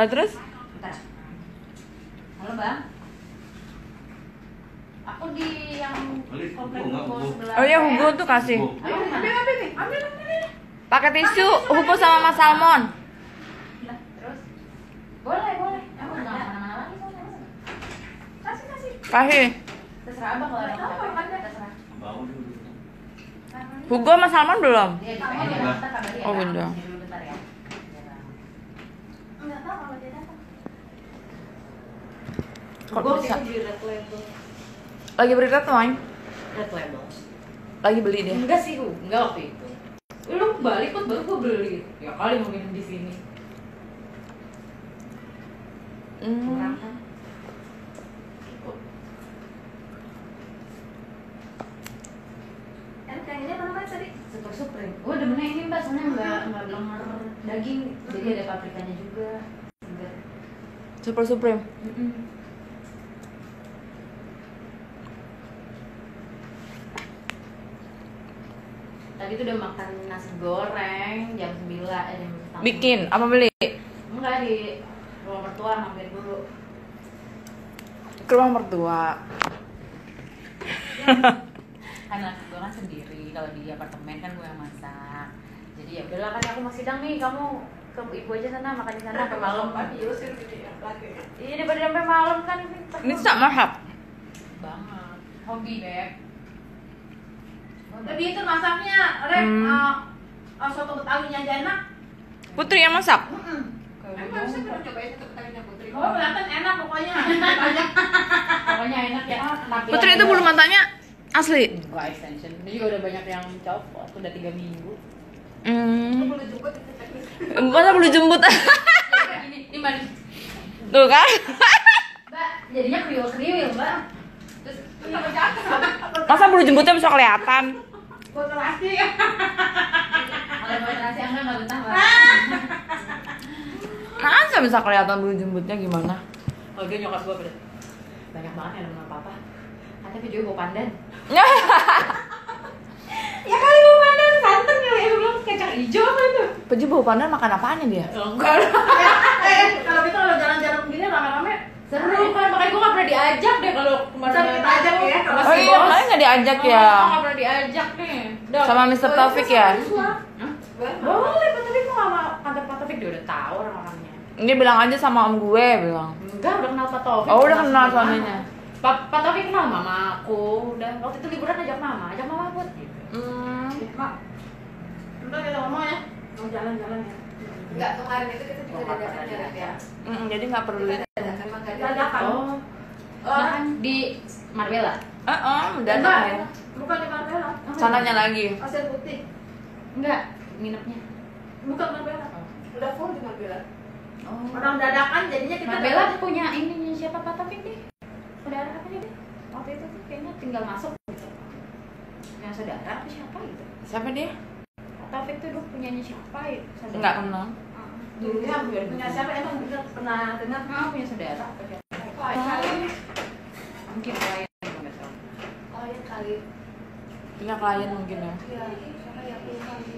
Terus? Bentar. Halo bang. Aku di yang komplek Hugo sebelah. Oh iya, Hugo tuh kasih. Ayo ambil nih. Ambil. Pakai tisu, Hugo sama Mas Salmon. Nah, terus. Boleh. Aku nggak mana-mana lagi soalnya. Kasih. Kasih. Terserah abang kalau ada apa-apa. Terserah. Hugo sama Salmon belum? Dia di PN Jakarta kabarin ya. Oh, Bang. benda. Ini dulu bentar ya. Enggak tahu kalau dia datang. Kok bisa? Di Red Label. Lagi beli red wine? Red Label. Lagi beli deh. Enggak sih, enggak waktu itu. Lu balik kok baru gua beli. Ya kali mau minum di sini. Murah kan? Yang ini apa namanya tadi? Super Supreme. Oh, demennya ini mbak, soalnya nggak blenger daging, jadi ada paprikanya juga. Segar. Super Supreme. Tadi tuh udah makan nasi goreng jam 9, jam setengah. Bikin apa beli? Enggak, di rumah mertua mampir dulu. Ke rumah mertua. Karena gue kan sendiri, kalau di apartemen kan gue yang masak. Jadi ya udahlah, kan aku masih sidang nih, kamu ke ibu aja sana, makan di sana sampai malam. Iya, daripada sampai malam kan Ini tak mahal. banget. Hobi, Beb. Tapi itu masaknya, Rep, soto betawinya aja enak. Putri yang masak. Emang saya pernah cobain soto betawinya Putri. Oh, kelihatan enak pokoknya. Pokoknya enak ya. Putri itu bulu matanya asli. Enggak extension. Ini juga udah banyak yang copot, udah 3 minggu. Boleh jemput itu teknis. Masa bulu jembut? Ini mana? Tuh kan? Mbak, jadinya kriwil-kriwil, Mbak. Terus Sama jatuh. Masa bulu jembutnya bisa kelihatan? Botol plastik. kalau buat nasi enggak betah, Mbak. Masa bisa kelihatan bulu jembutnya gimana? Oh, dia nyokap gua pada banyak banget yang nama papa. Katanya juga bawa pandan. Ya kali bawa pandan, santan ya, gue bilang kacang hijau apa itu? Peju bau pandan makan apaannya dia? Enggak. Kalau gitu kalau jalan-jalan begini rame-rame Seru kan, makanya gue gak pernah diajak deh kalau kemarin. Bisa kita ajak ya, kalau Oh iya, makanya nggak diajak ya. Gak pernah diajak nih. Sama Mr. Taufik ya? Boleh, Pak Taufik kok sama kantor Pak Taufik, dia udah tahu orang-orangnya. Dia bilang aja sama om gue, bilang. Enggak, udah kenal Pak Taufik. Oh, udah kenal suaminya. Pak Taufik kenal mama aku. Udah, waktu itu liburan ajak mama buat gitu. Mak, bentar kita ngomong ya. Mau jalan-jalan ya. Enggak, kemarin itu kita juga dadakan ya, Rep, ya. Jadi nggak perlu itu. Dadakan, emang gak Dadakan. Oh, kan di Marbella. Udah Enggak, ada. bukan di Marbella. Sananya lagi. Pasir Putih. Enggak, nginepnya. Bukan Marbella. Udah full di Marbella. Oh. Orang dadakan jadinya kita Marbella punya ini siapa Pak Taufik deh? Saudara apa nih deh? Waktu itu tuh kayaknya tinggal masuk gitu. Punya saudara apa siapa gitu? Siapa dia? Pak Taufik tuh dulu punyanya siapa ya? Saudara. Nggak kenal. dulunya punya siapa emang bener pernah dengar? Punya saudara apa siapa? Kali. Mungkin klien nggak tahu. Oh ya kali. Punya klien mungkin ya. Iya, siapa ya kali.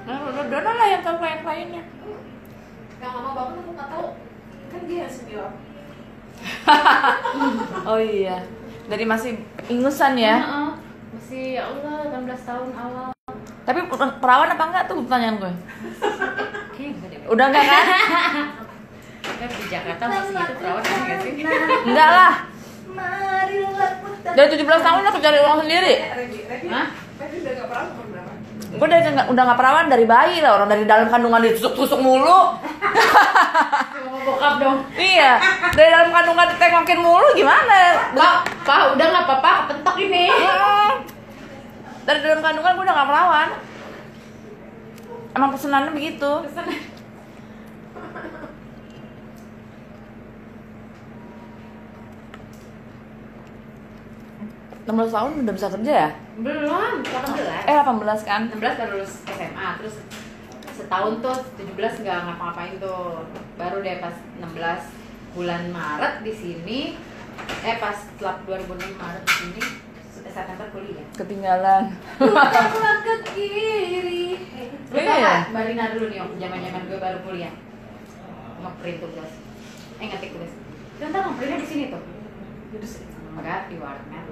Nah, Dona lah yang tahu klien-kliennya. Yang lama banget aku nggak tahu. Kan dia senior. Oh iya. Dari masih ingusan ya. Heeh. Masih ya Allah 18 tahun awal. Tapi perawan apa enggak tuh pertanyaan gue? Kayaknya enggak deh. Udah enggak kan? Kan di Jakarta masih gitu perawat nggak sih? Enggak lah. Marilah putar. Dari 17 tahun aku cari uang sendiri. Revi Hah? udah nggak pernah umur berapa? Gue udah nggak perawan dari bayi lah, orang dari dalam kandungan ditusuk-tusuk mulu. Mau bokap dong. Iya, dari dalam kandungan ditengokin mulu gimana? Pak, udah nggak apa-apa, kepentok ini. Dari dalam kandungan gue udah nggak perawan. Emang pesenannya begitu. 16 tahun udah bisa kerja ya? Belum, 18. 18 kan? 16 baru lulus SMA, terus setahun tuh 17 nggak ngapa-ngapain tuh. Baru deh pas 16 bulan Maret di sini, pas setelah 2006 Maret di sini, September kuliah. Ketinggalan. Pulang ke kiri. Lu tau Iya. nggak Mbak Rina dulu nih, zaman-zaman gue baru kuliah. ngeprint tugas. Ngetik tugas. Dia ntar ngeprintnya di sini tuh. Enggak di warnet.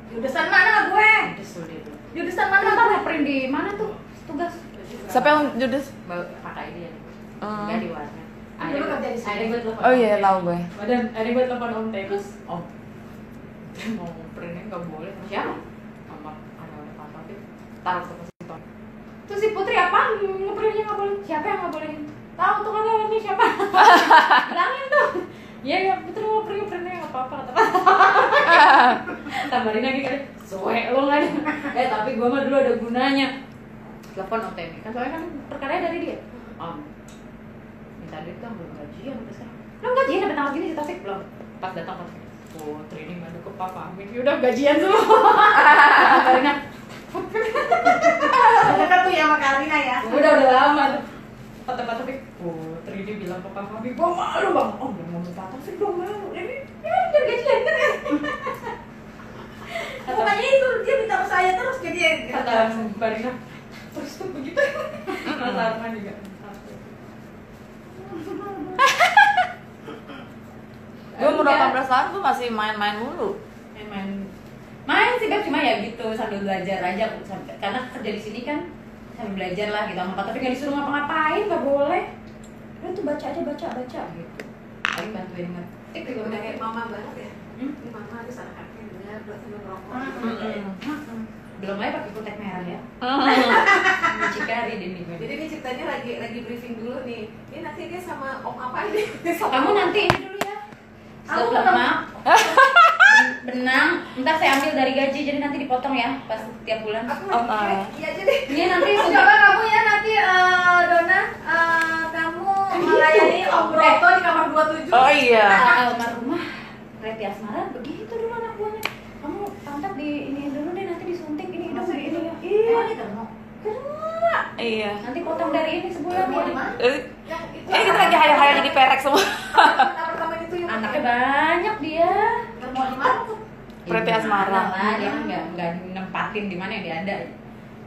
Judesan mana gue? Judes dulu dia tuh. Judesan Mana mana ntar gue? ngeprint di mana tuh tugas? Siapa yang judes? Kakak dia. Enggak di warnet. Dulu kerja di sini. Akhirnya gue telepon. Oh iya, tahu gue. Badan, akhirnya gue telepon Om Tegus. Om, mau printnya nggak boleh. Siapa? Sama ada Pak Taufik. Taruh ke situ. Terus si Putri apa? Ngeprintnya nggak boleh. Siapa yang nggak boleh? Tahu tuh kan ini siapa? Bilangin tuh. Iya ya, Putri mau printnya nggak apa-apa. Tambahin lagi kan. Soe lo nggak ada. Tapi gue mah dulu ada gunanya. Telepon Om Temi. Kan soalnya kan perkaranya dari dia. Om, minta duit dong, belum gajian sampai sekarang. Belum gajian sampai tanggal gini si Taufik belum. Pas datang kan, Putri ini ngadu ke Papa Amin. Ya udah gajian semua. Karina. Dekat tuh ya sama Karina ya. Udah lama tuh. Kata Pak Taufik, Putri ini bilang ke Papa Amin, gua malu bang. Oh, udah ngomong Pak Taufik gua malu. Ini biar gajian kan ya. Pokoknya itu dia minta ke saya terus jadi Kata Karina, terus tuh begitu. Rasa Arman juga. Gue umur 18 tahun tuh masih main-main mulu. Main sih Beb, cuma ya gitu sambil belajar aja karena kerja di sini kan sambil belajar lah gitu sama Pak tapi nggak disuruh ngapa-ngapain nggak boleh udah tuh baca aja gitu tapi bantuin ngetik juga udah udah kayak kayak mama banget ya. Ini mama harus anaknya benar buat sambil ngerokok. belum aja pakai kutek merah ya Cikari deh gue Jadi ini ceritanya lagi briefing dulu nih. Ini nanti dia sama om apa ini? kamu nanti ini dulu ya Aku lemak benang ntar saya ambil dari gaji jadi nanti dipotong ya pas tiap bulan Aku lagi iya aja deh. ini nanti Coba kamu ya nanti Dona kamu melayani Om Broto di kamar 27. Oh iya. almarhumah Reti Asmara begitu dulu anak buahnya kamu pantat di ini dulu deh nanti disuntik ini hidung di ini ya iya kena Iya. nanti potong dari ini sebulan Mau di ya mana? Ini kita lagi hayal-hayal jadi perek semua. Apartemen itu yang anaknya banyak dia mau di mana tuh? Reti Asmara. lah dia kan nggak nempatin di mana yang dia ada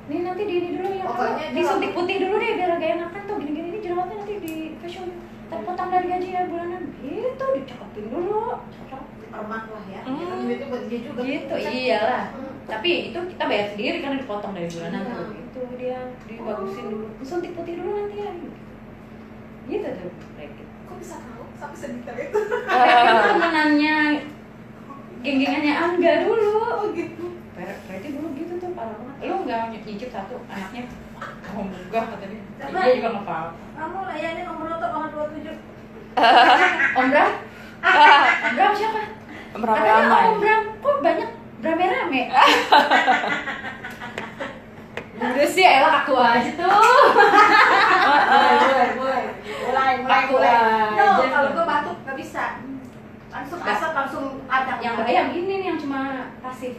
ini nanti di ini dulu ya Pokoknya disuntik putih dulu deh biar agak enakan tuh gini-gini ini jerawatnya nanti di facial ntar potong dari gaji ya bulanan gitu dicakepin dulu cocok Permak lah ya. Hmm. Duitnya buat dia juga. gitu iyalah tapi itu kita bayar sendiri karena dipotong dari bulanan tuh itu dia dibagusin dulu suntik putih dulu nanti ya gitu tuh kayak gitu Kok bisa tahu sampai sedetail itu? temenannya geng-gengannya Angga dulu Oh gitu. berarti dulu gitu tuh parah banget lu nggak nyicip satu anaknya oh enggak kata dia Coba. dia juga nggak apa Kamu layani nomor Broto kamar 27. Om Bram Om Bram siapa Ramai-ramai. katanya Om Bram kok banyak rame-rame udah sih elah aku aja tuh Mulai. Aku aja. No, kalau gue batuk nggak bisa. Langsung asap langsung ada. yang ini nih yang cuma pasif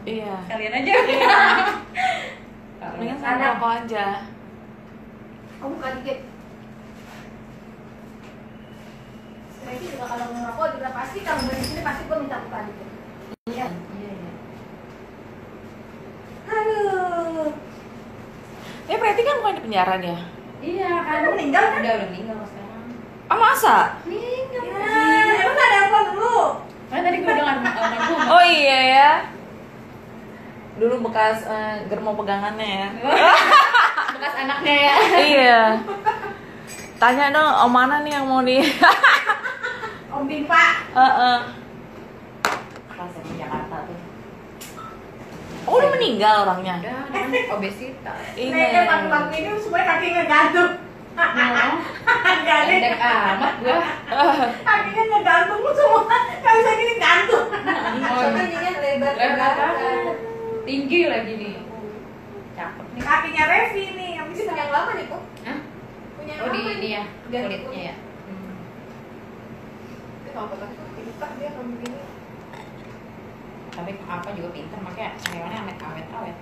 Iya. kalian aja Mendingan sama rokok aja. Oh bukan dikit. Sekarang juga kalau ngerokok juga pasti kalau dari sini pasti gue minta buka dikit. Iya. Aduh. Ya berarti kan bukan di penjara dia. iya kan Udah meninggal kan? udah meninggal sekarang Ah masa? meninggal Ya, emang gak ada apa dulu? kan tadi gue bilang almarhum Oh iya ya. Dulu bekas germo pegangannya ya. bekas anaknya ya Iya. Tanya dong, om mana nih yang mau di? Om Bimpa. pas di Jakarta tuh Oh udah meninggal orangnya. udah dia kan obesitas Kayaknya bangku-bangku ini semuanya kaki ngegantung. Gak ada. pendek amat gua Kakinya ngegantung semua. Gak bisa gini gantung. Soalnya ininya lebar lebar banget tinggi lagi nih cakep nih Kakinya Revi nih. Yang bisa yang lama nih kok. Hah? Punya oh di lama ini ya Dan kulitnya ya Tapi kalau kata pintar dia kalau begini. tapi apa juga pintar makanya hewannya awet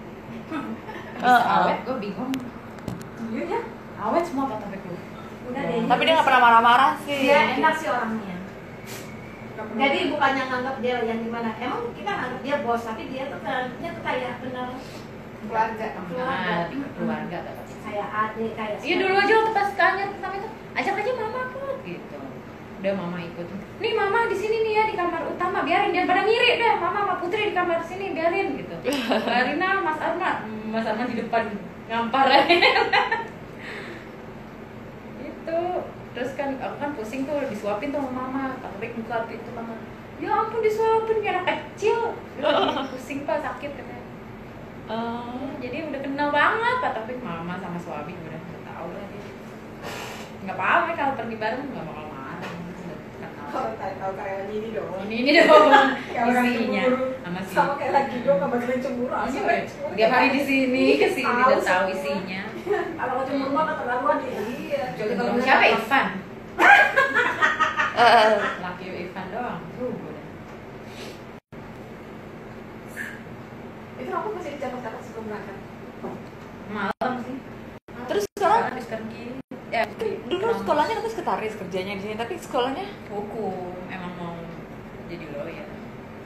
Heeh. awet gue bingung Iya ya. awet semua kata lu Udah deh. Tapi dia nggak pernah marah-marah sih. Dia enak sih orangnya. Jadi bukannya nganggap dia yang gimana. Emang kita nganggap dia bos, tapi dia tuh ternyata tuh kayak benar keluarga. nah tapi keluarga kata Kayak adik, kayak iya dulu aja waktu pas tanya pertama itu ajak aja mama aku gitu Udah mama ikut. Nih mama di sini nih ya di kamar utama, biarin jangan pada ngiri deh. Mama sama Putri di kamar sini biarin gitu. Karina, Mas Arman di depan ngampar ya. Itu terus kan aku kan pusing tuh disuapin tuh sama mama. Tapi buka pintu mama. Ya ampun disuapin kayak anak kecil. Pusing pak sakit katanya. Jadi udah kenal banget Pak Taufik, mama sama suami udah tahu lah dia. Nggak apa-apa kalau pergi bareng nggak bakal marah. Kalau tahu karyawan ini dong. Ini dong Kayak orang isinya cemburu. sama si. Sama kayak lagi dong, nggak bakalan cemburu. Asal Tiap hari di sini ke sini udah tahu isinya. Kalau mau cemburu mah keterlaluan deh. Iya. Coba siapa Ivan? Laki Ivan doang. Udah. Itu aku masih dicatat-catat sebelum berangkat. Malam sih. Terus sekarang Habis pergi. dulu sekolahnya kan sekretaris kerjanya di sini, tapi sekolahnya hukum, emang mau jadi lawyer.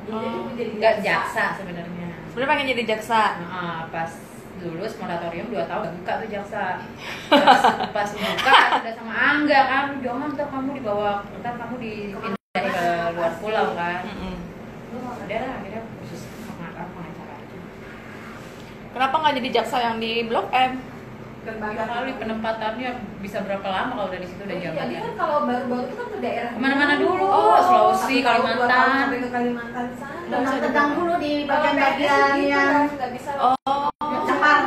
Jadi mau jadi Enggak jaksa sebenarnya. sebenarnya pengen jadi jaksa. Pas lulus moratorium 2 tahun gak buka tuh jaksa. Pas buka udah sama Angga kan, jangan ntar kamu dibawa, ntar kamu dipindah ke luar pulau kan. Udah lah, akhirnya khusus pengacara aja. Kenapa nggak jadi jaksa yang di Blok M? Ya kali penempatannya bisa berapa lama kalau udah di situ udah Jadi jabatannya. kan kalau baru-baru itu kan ke daerah Kemana-mana dulu, sampai Sulawesi, tahun, 2 tahun Kalimantan. sampai ke Kalimantan sana. Tendang dulu di bagian-bagian gitu yang kan, nggak bisa cepat.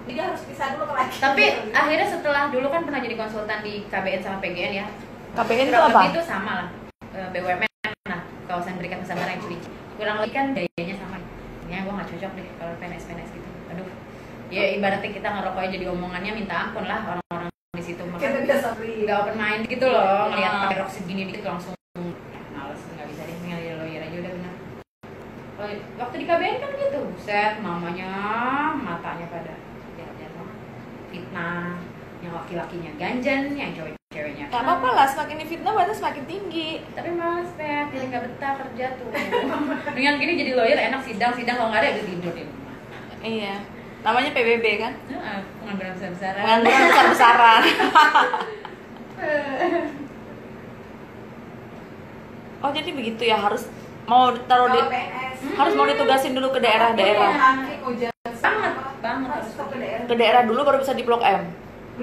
Jadi harus pisah dulu ke laki. Tapi akhirnya setelah dulu kan pernah jadi konsultan di KBN sama PGN ya. KPN itu Kurang apa? lebih itu sama lah, BUMN lah, kawasan berikat Nusantara yang Cilici. Kurang lebih kan gayanya sama. Ya gue nggak cocok deh kalau PNS gitu. Aduh, ya ibaratnya kita ngerokoknya jadi omongannya minta ampun lah orang-orang di situ. Kita Makanya biasa free. nggak open mind gitu loh, ngeliat pakai rok segini dikit langsung males, nggak bisa deh, tinggal lawyer aja udah benar. Waktu di KBN kan gitu, buset, mamanya matanya pada jalan-jalan fitnah, yang laki-lakinya ganjan, yang cewek-ceweknya Gak apa-apa lah, semakin difitnah berarti semakin tinggi. tapi males Pep, jadi nggak betah kerja tuh. Dengan gini jadi lawyer enak, sidang kalau nggak ada udah tidur di rumah. Iya, namanya PBB kan? Pengangguran besar-besaran. Pengangguran besar-besaran. Oh jadi begitu ya, harus mau taruh di, Kalau PNS harus mau ditugasin dulu ke daerah-daerah. Hakim, mau jaksa, Banget. harus ke daerah. Ke daerah dulu baru bisa di Blok M.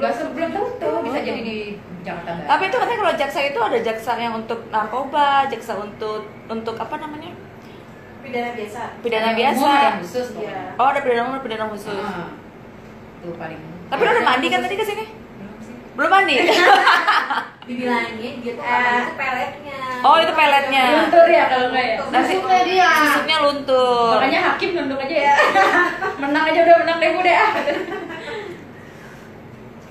Nggak sebelum tentu bisa jadi di Jakarta Barat. Tapi itu katanya kalau jaksa itu ada jaksa yang untuk narkoba, jaksa untuk apa namanya? Pidana biasa. Pidana Umum, biasa. ada khusus Iya. pokoknya. Oh ada pidana umum, pidana khusus. Tuh paling. Tapi lo udah mandi kan tadi kesini? Belum sih. Belum mandi? Dibilangin gitu itu peletnya. Oh itu peletnya. Luntur ya kalau nggak ya. Nasi Susuknya dia. susuknya luntur. Makanya hakim nunduk aja ya. Menang aja udah menang deh bu deh.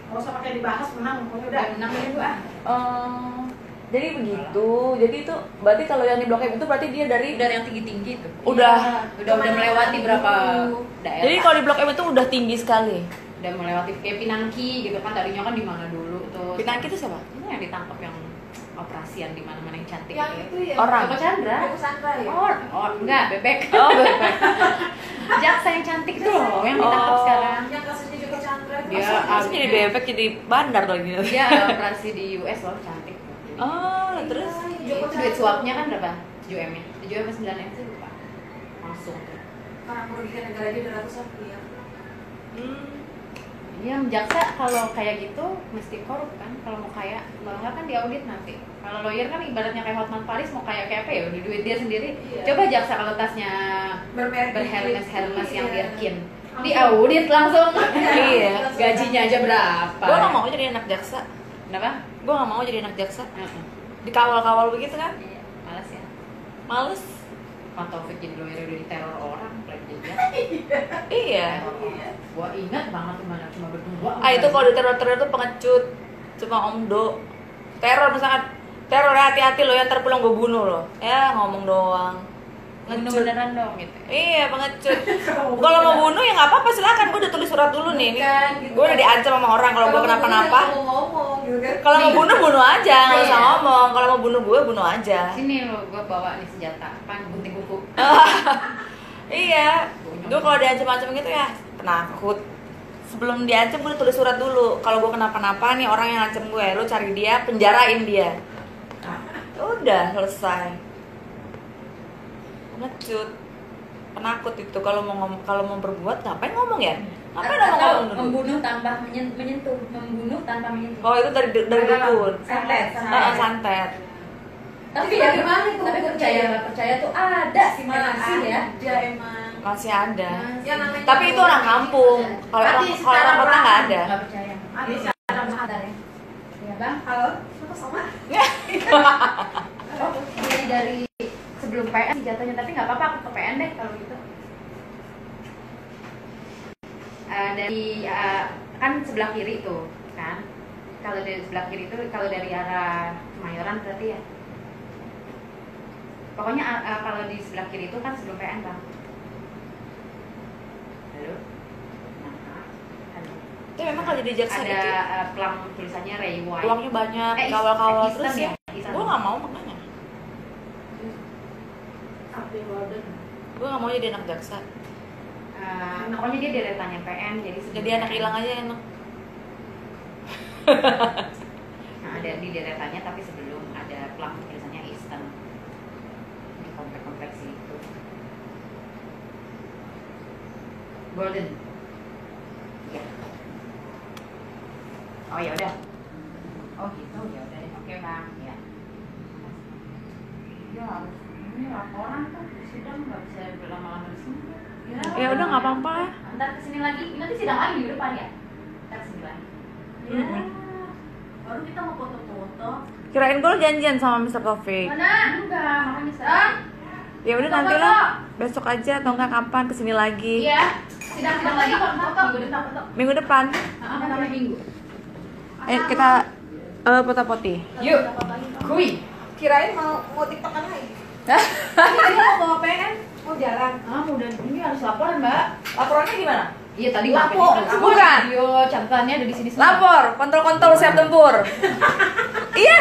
Kalau usah pakai dibahas menang, pokoknya udah. Udah menang deh bu ah. Oh, jadi begitu. Jadi itu berarti kalau yang di Blok M itu berarti dia dari Udah yang tinggi-tinggi itu. udah. Udah melewati berapa daerah. Jadi kalau di Blok M itu udah tinggi sekali. Udah melewati kayak Pinangki gitu kan, tadinya kan di mana dulu tuh. Pinangki itu siapa? Ini yang ditangkap yang operasian di mana-mana yang cantik Yang gitu. itu ya. Orang. Joko Chandra. Joko Chandra ya. Oh, enggak, bebek. Oh, bebek. Jaksa yang cantik itu loh yang ditangkap Oh. sekarang. Yang kasusnya Joko Chandra. Dia Masa jadi bebek jadi bandar lagi. Dia operasi di US loh, cantik. Oh, terus Itu duit suapnya kan berapa? 7M ya? 7M atau 9M sih lupa. Langsung tuh. Karena merugikan negara dia 200-an miliar. Iya, jaksa kalau kayak gitu mesti korup kan, kalau mau kaya, kalau nggak kan diaudit nanti. Kalau lawyer kan ibaratnya kayak Hotman Paris, mau kaya kayak apa ya, udah duit dia sendiri. Iya. Coba jaksa kalau tasnya Bermerek berhermes yang iya. Birkin, diaudit langsung. Iya. Gajinya aja berapa? gue gak mau jadi anak jaksa. Kenapa? Gue gak mau jadi anak jaksa. Heeh. Dikawal-kawal begitu kan? Iya, malas ya. Males. Pak Taufik jadi lawyer udah diteror orang, pelajari. Iya. Gua ingat banget tuh mana cuma berdua. Ah itu kalau di teror-teror tuh pengecut. Cuma omdo. Teror misalkan teror hati-hati lo yang terpulang gue bunuh lo. Ya ngomong doang. Bunuh Ngecut. beneran dong gitu. Iya pengecut. Kalau mau bunuh ya nggak apa-apa silakan. Gue udah tulis surat dulu nih. Bukan, gitu. Gue udah diancam sama orang kalau gue kenapa-napa. Ngomong gitu kan. Kalau mau bunuh aja, nggak usah Iya. ngomong. Kalau mau bunuh gue bunuh aja. Sini lo, gua bawa nih senjata, pan gunting kuku. Iya. Gue kalau diancam-ancam gitu ya penakut. Sebelum diancam gue tulis surat dulu. Kalau gue kenapa-napa nih orang yang ngancam gue, lu cari dia, penjarain dia. Udah selesai. Ngecut. Penakut itu kalau mau berbuat ngapain ngomong ya? Ngapain ngomong dulu? Membunuh tanpa menyentuh, membunuh tanpa menyentuh. Oh itu dari dukun. Santet. Santet. Tapi ya gimana itu? Tapi percaya nggak percaya tuh ada sih masih ya. Ada emang. Masih ada. Ya, namanya Tapi itu orang kampung. Kalau Tapi orang secara kota nggak perlahan. ada. Nggak percaya. Ada secara Bentar ya. Ya bang. halo sama Oh, jadi dari sebelum PN sih jatuhnya, tapi nggak apa-apa aku ke PN deh kalau gitu. Kan sebelah kiri tuh kan. Kalau dari sebelah kiri itu, kalau dari arah Kemayoran berarti ya. Pokoknya kalau di sebelah kiri itu kan sebelum PN bang. Halo. Nah, halo. Itu memang kalau jadi jaksa Ada itu pelang tulisannya Ray White. uangnya banyak, Eh, kawal-kawal Eastern terus ya. Eastern. Gue nggak mau makanya. Abdi Warden. Gue nggak mau jadi anak jaksa. Pokoknya dia deretannya PN jadi sebelum Jadi anak PN. hilang aja enak. Nah, ada di deretannya tapi sebelum ada pelang tulisannya Eastern di komplek-kompleks itu. Golden. Ya. Oh ya udah. Oh gitu ya udah deh. Oke bang. Ya. Ya harus ini laporan tuh sidang nggak bisa lama-lama di sini. Ya udah nggak apa-apa lah. Ntar kesini lagi. Nanti sidang lagi minggu depan ya. Ntar kesini lagi. Ya. Baru kita mau foto-foto. Kirain gue janjian sama Mr. Taufik. Mana? Enggak, makanya sekarang. Ya udah nanti lah besok aja atau enggak kapan kesini lagi. Iya. Sidang lagi kok foto minggu depan foto. Minggu depan. Apa namanya minggu? Ayo kita pota-poti. Yuk. Kui. Kirain mau tiktokan lagi. Ini dia mau bawa PN, mau jalan. Udah ini harus laporan, Mbak. Laporannya gimana? Iya, tadi Lapor. Bukan. Video catatannya ada di sini semua. Lapor, kontrol siap tempur. Iya,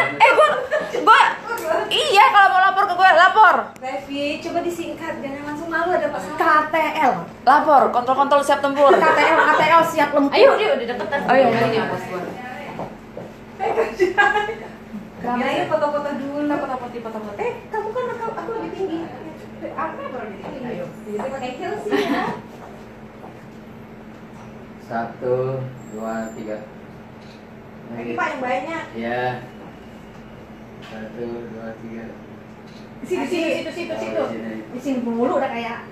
iya kalau mau lapor ke gue lapor. Revi, coba disingkat, jangan langsung malu ada pas KTL. Lapor, kontrol siap tempur. KTL siap lempur. Ayo, dia udah deketan. Oh, iya. Lagi dia bos gua. Kirain foto-foto dulu. Foto-foto. Kamu kan aku lebih tinggi. Aku lebih tinggi. Ayo. Jadi pakai heels sih ya. 1, 2, 3. Lagi Pak yang banyak. Ya. 1, 2, 3. Situ. Di sini mulu udah kayak.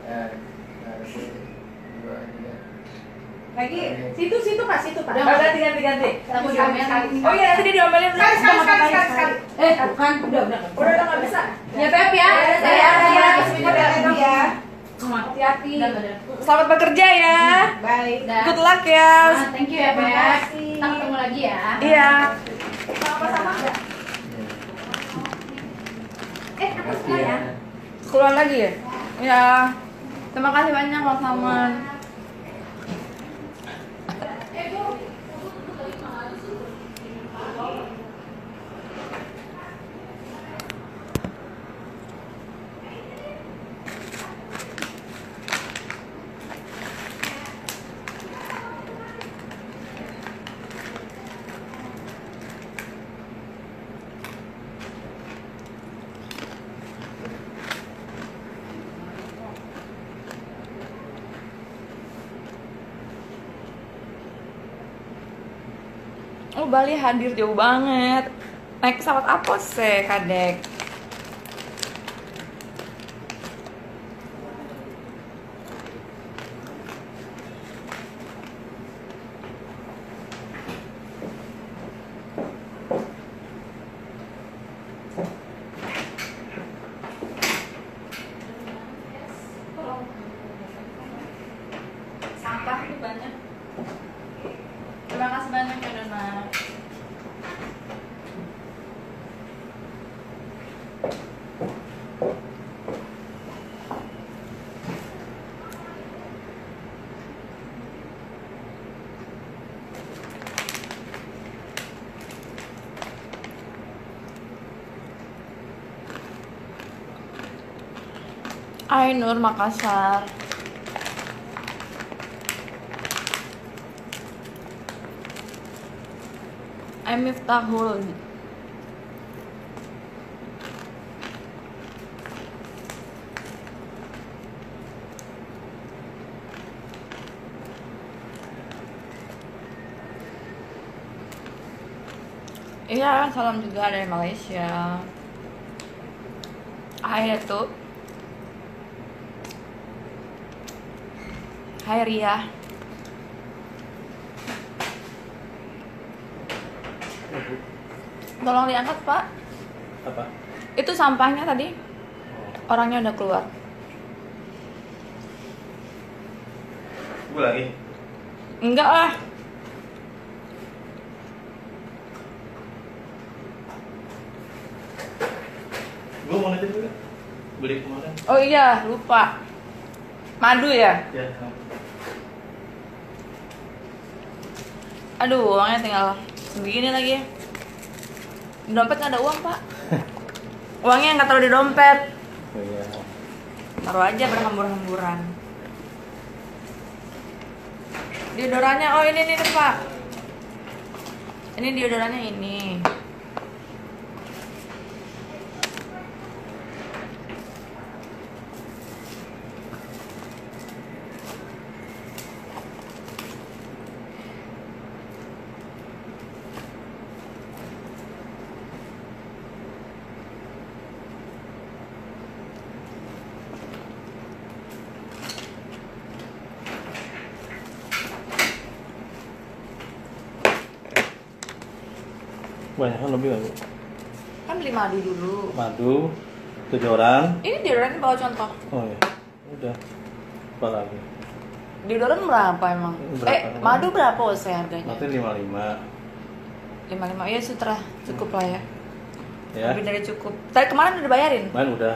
Ya. 1, 2, 3. Lagi situ Pak. Udah, ganti. Kita mau diomelin. Oh iya, nanti dia diomelin. Sekali. Bukan, udah Udah nggak bisa. Ya, Beb ya. Saya ya. Hati-hati. Selamat bekerja ya. Baik. Good luck ya. Thank you ya, Beb. Terima kasih. Kita ketemu lagi ya. Iya. Sama-sama enggak? Aku semua ya. Keluar lagi ya? Ya. Terima kasih banyak Bang Salman. Oh, Bali hadir jauh banget. Naik pesawat apa sih, Kadek? Sampah itu banyak. Terima kasih banyak ya Dona. Ainur Makassar. Miftahul. Iya, salam juga dari Malaysia. Hai Datuk. Hai Ria. Tolong diangkat Pak. Apa? Itu sampahnya tadi. Orangnya udah keluar. Gue lagi. Enggak lah. Gue mau nitip juga. Beli kemarin. Oh iya, lupa. Madu ya? Ya. Aduh, uangnya tinggal segini lagi. Di dompet nggak ada uang, Pak. Uangnya nggak taruh di dompet. Oh iya. Taruh aja berhambur-hamburan. Deodorannya, oh ini nih Pak. Ini deodorannya ini. Banyak kan lebih lagi. Kan beli madu dulu. Madu 7 orang. Ini deodoran bawa contoh. Oh ya. Udah. Apa lagi? Deodoran berapa emang? Berapa? Madu berapa sih harganya? Nanti 55. 55 ya sutra, cukup lah ya. Ya. Lebih dari cukup. Tadi kemarin udah bayarin. Main udah.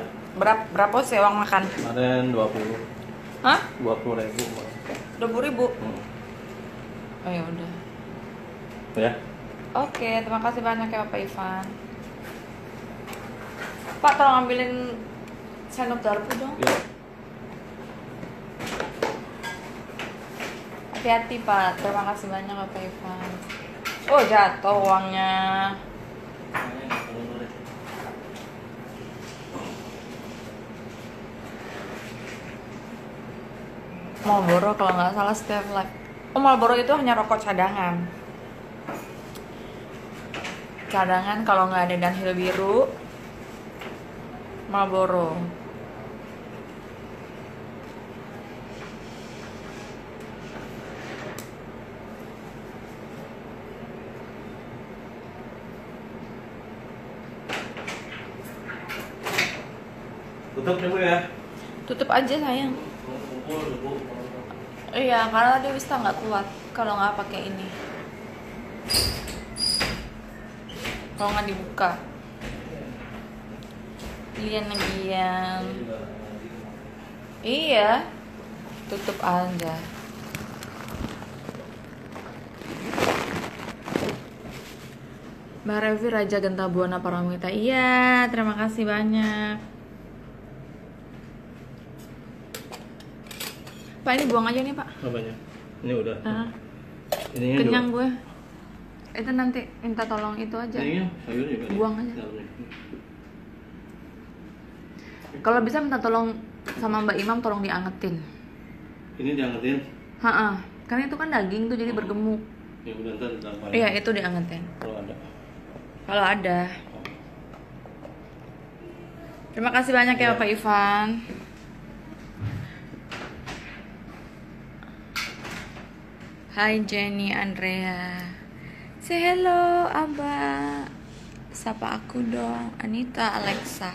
Berapa sih uang makan? Kemarin 20. Hah? 20.000. 20.000. Oh ya udah. Ya. Oke, terima kasih banyak ya Pak Ivan. Pak, tolong ambilin sendok garpu dong. Ya. Hati-hati Pak, terima kasih banyak ya Pak Ivan. Oh jatuh uangnya. Marlboro kalau nggak salah setiap live. Oh Marlboro itu hanya rokok cadangan. Cadangan kalau nggak ada Dunhill biru, Marlboro. Tutup dulu ya. Tutup aja sayang. Iya, karena tadi Wista nggak kuat kalau nggak pakai ini. Kalau nggak dibuka. Gian. Iya. Tutup aja. Mbak Revi Raja Genta Buana Paramita. Iya, terima kasih banyak. Pak, ini buang aja nih, Pak. Apanya? Ini udah. Ininya Kenyang juga. gue. Itu nanti minta tolong itu aja. Ininya sayur juga. Buang aja. Dalamnya. Kalau bisa minta tolong sama Mbak Imam tolong diangetin. Ini diangetin. Ha-ha. Karena itu kan daging tuh jadi bergemuk. Ya udah ntar ditambah. Iya, itu diangetin. Kalau ada. Kalau ada. Terima kasih banyak ya Pak Ivan. Hai Jenny Andrea. Say hello Abah. Sapa aku dong. Anita Alexa.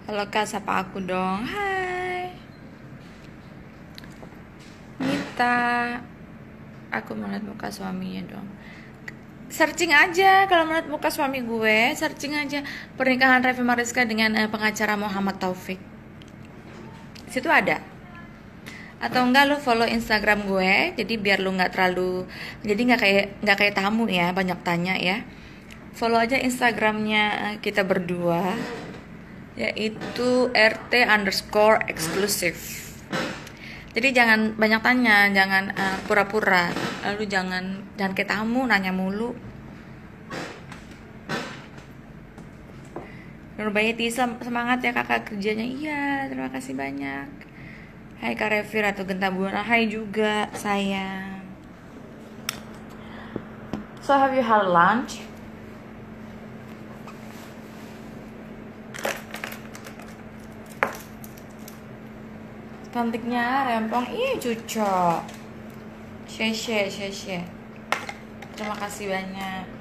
Halo Kak, sapa aku dong. Hai Nita. Aku mau lihat muka suaminya dong. Searching aja kalau mau lihat muka suami gue. Searching aja pernikahan Revi Mariska dengan pengacara Muhammad Taufik. Situ ada. Atau enggak lo follow Instagram gue. Jadi biar lo nggak terlalu, jadi nggak kayak tamu ya, banyak tanya ya. Follow aja Instagramnya kita berdua, yaitu rt_exclusive. Jadi jangan banyak tanya, jangan pura-pura, lalu jangan kayak tamu nanya mulu. Nurbayati, semangat ya kakak kerjanya. Iya, terima kasih banyak. Hai Kak Revi Ratu Genta Buana. Hai juga sayang. So have you had lunch? Cantiknya rempong. Ih cucok. Sheshe. Terima kasih banyak.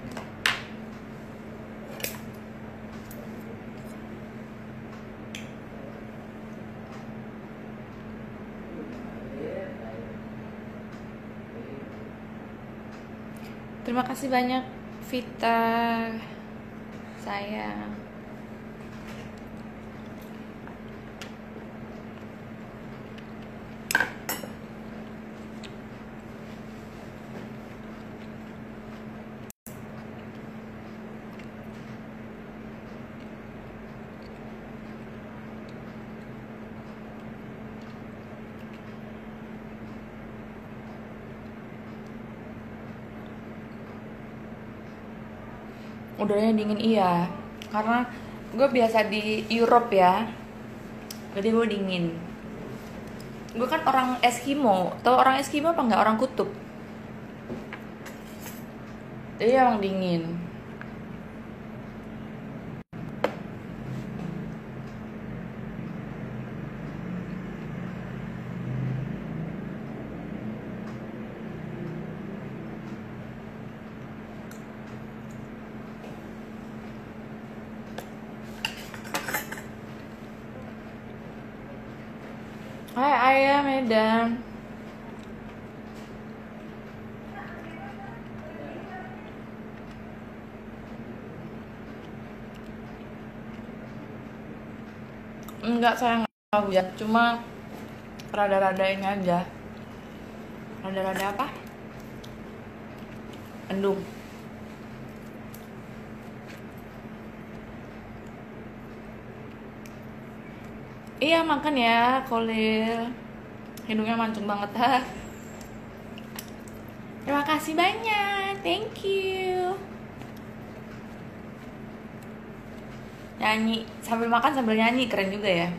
Terima kasih banyak Vita. Sayang. Udaranya dingin iya, karena gue biasa di Europe ya, jadi gue dingin. Gue kan orang Eskimo, tau orang Eskimo apa nggak? Orang kutub. Jadi emang dingin. Hai Ayah Medan. Enggak, saya nggak hujan, cuma rada-rada ini aja. Rada-rada apa? Mendung. Iya makan ya, Kolil. Hidungnya mancung banget ha. Terima kasih banyak, thank you. Nyanyi sambil makan sambil nyanyi, keren juga ya.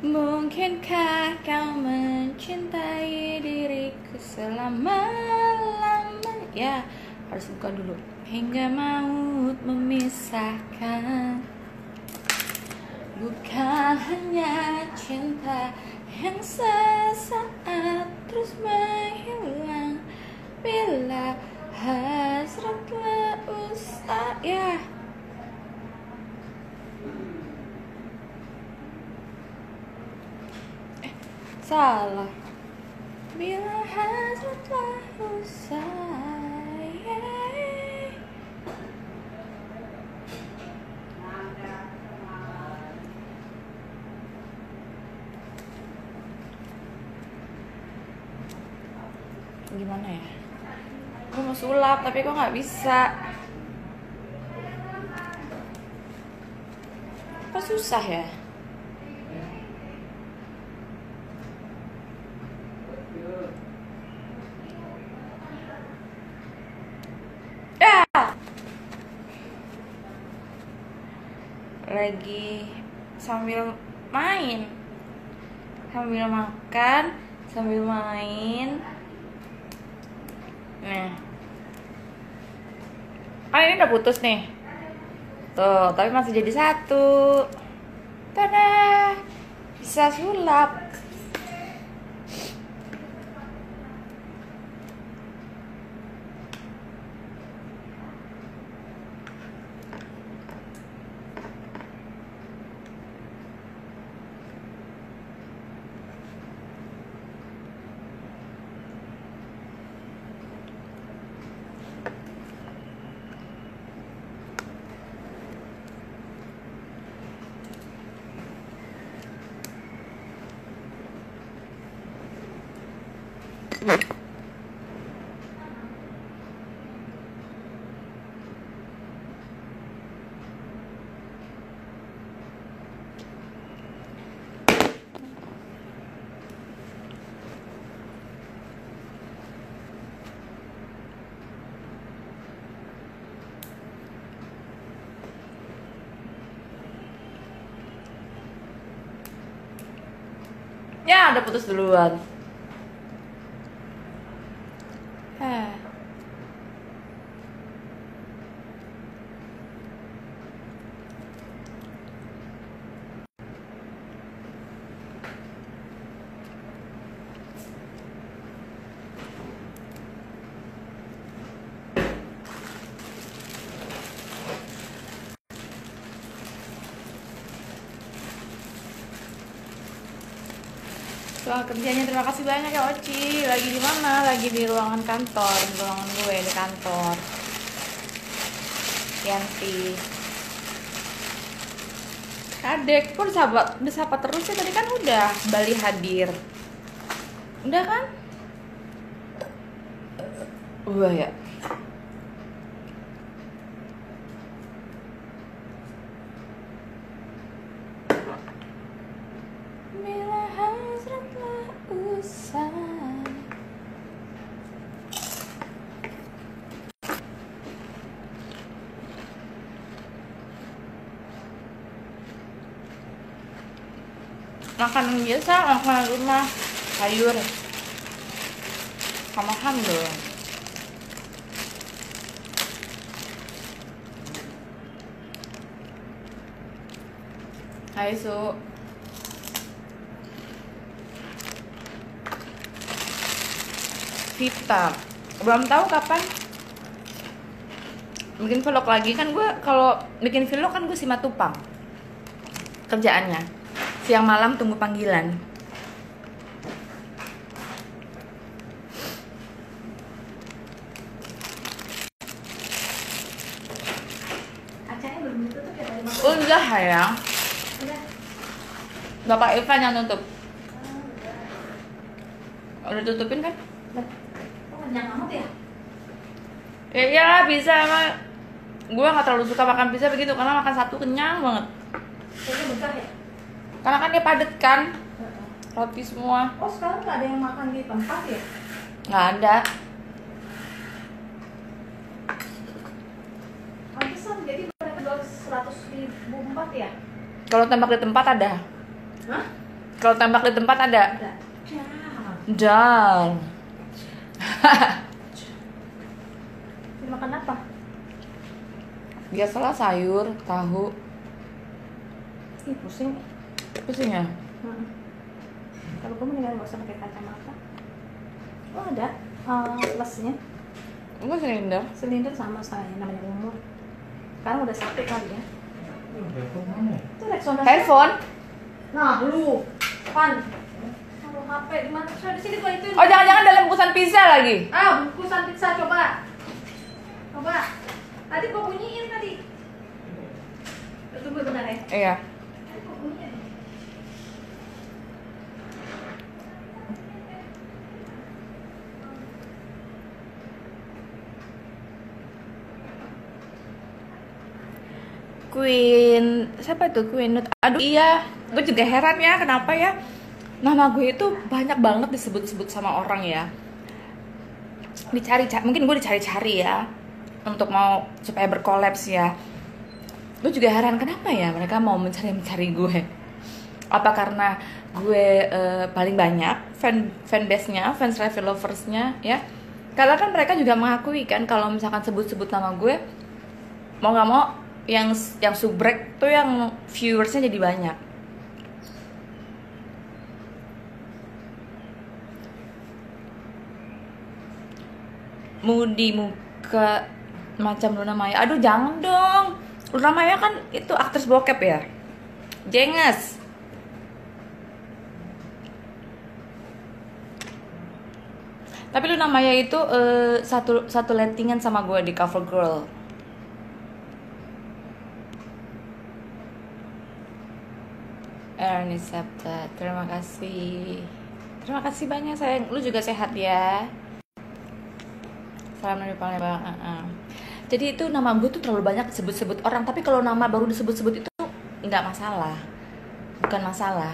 Mungkinkah kau mencintai diriku selama-lamanya? Ya, harus buka dulu. Hingga maut memisahkan. Bukan hanya cinta yang sesaat terus menghilang bila hasrat telah usai. Ya. Salah. Bila hasrat telah usai. Gimana ya? Gue mau sulap tapi kok nggak bisa. Kok susah ya? Lagi sambil main, sambil makan, sambil main. Nah, kan ini udah putus nih tuh, tapi masih jadi satu. Tada, bisa sulap. Ya, udah putus duluan. Heh. Soal kerjanya terima kasih banyak ya Oci. Lagi di mana? Lagi di ruangan kantor, di ruangan gue di kantor. Yanti. Kadek pun disapa terus ya, tadi kan udah Bali hadir. Udah kan? Udah ya. Bila hasrat telah usai. Makanan biasa, makanan rumah, sayur sama ham dong. Hai Su. Vita, belum tahu kapan bikin vlog lagi. Kan gue kalau bikin vlog kan gue simatupang kerjaannya, siang malam tunggu panggilan. Acaranya belum ditutup ya tadi Mas? Udah ya, Udah. Bapak Ivan yang tutup. Udah tutupin kan? Oh, kenyang amat ya? Ya iyalah, bisa emang. Gue nggak terlalu suka makan pizza begitu karena makan satu kenyang banget. Kayaknya besar ya? Karena kan dia padet kan, roti semua. Oh, sekarang nggak ada yang makan di tempat ya? Nggak ada. Pantesan, jadi mereka jual 100.004 ya? Kalau tembak di tempat ada. Hah? Kalau tembak di tempat ada. Ada. Ya. Dan Dimakan apa? biasalah sayur, tahu. Ih, pusing. Pusing ya? Kalau gue mendingan nggak usah pakai kacamata. Oh, ada plusnya. Gue silinder. Silinder sama saya, namanya umur. Sekarang udah satu kali ya. Itu Rexona. Handphone? Nah, lu. Pan. Kalau HP di mana? So, di sini gua itu. Oh, jangan-jangan dalam bungkusan pizza lagi. Ah, bungkusan pizza, coba. Coba. Tadi gua bunyiin tadi. Tunggu bentar ya. Iya. Tadi gua bunyiin. Queen, siapa itu Queen Nut? Aduh iya, gue juga heran ya kenapa ya nama gue itu banyak banget disebut-sebut sama orang ya. Mungkin gue dicari-cari ya untuk mau supaya berkolaps ya. Gue juga heran kenapa ya mereka mau mencari gue. Apa karena gue paling banyak fanbase-nya, fans Revy lovers-nya ya. Karena kan mereka juga mengakui kan kalau misalkan sebut-sebut nama gue, mau nggak mau yang subrek tuh yang viewersnya jadi banyak. Mudi muka macam Luna Maya. Aduh jangan dong. Luna Maya kan itu aktris bokep ya. Jenges. Tapi Luna Maya itu satu lettingan sama gue di Cover Girl. Ernie Septa, terima kasih. Terima kasih banyak sayang. Lu juga sehat ya. Salam dari Palembang. Jadi itu nama gue tuh terlalu banyak disebut-sebut orang. Tapi kalau nama baru disebut-sebut itu nggak masalah. Bukan masalah.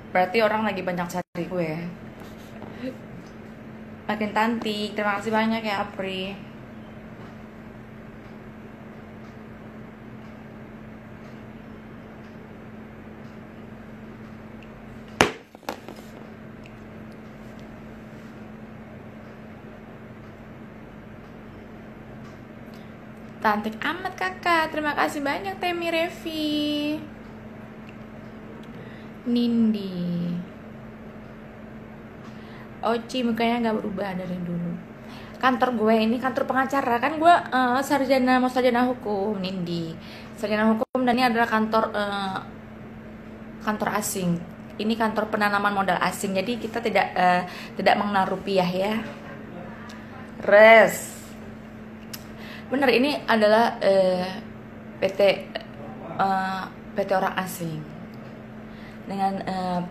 Berarti orang lagi banyak cari gue. Makin cantik. Terima kasih banyak ya Apri. Cantik amat kakak. Terima kasih banyak Temi Revi. Nindi. Oci mukanya nggak berubah dari dulu. Kantor gue ini kantor pengacara kan, gue sarjana hukum. Nindi sarjana hukum, dan ini adalah kantor asing. Ini kantor penanaman modal asing, jadi kita tidak mengenal rupiah ya. Res bener, ini adalah PT orang asing dengan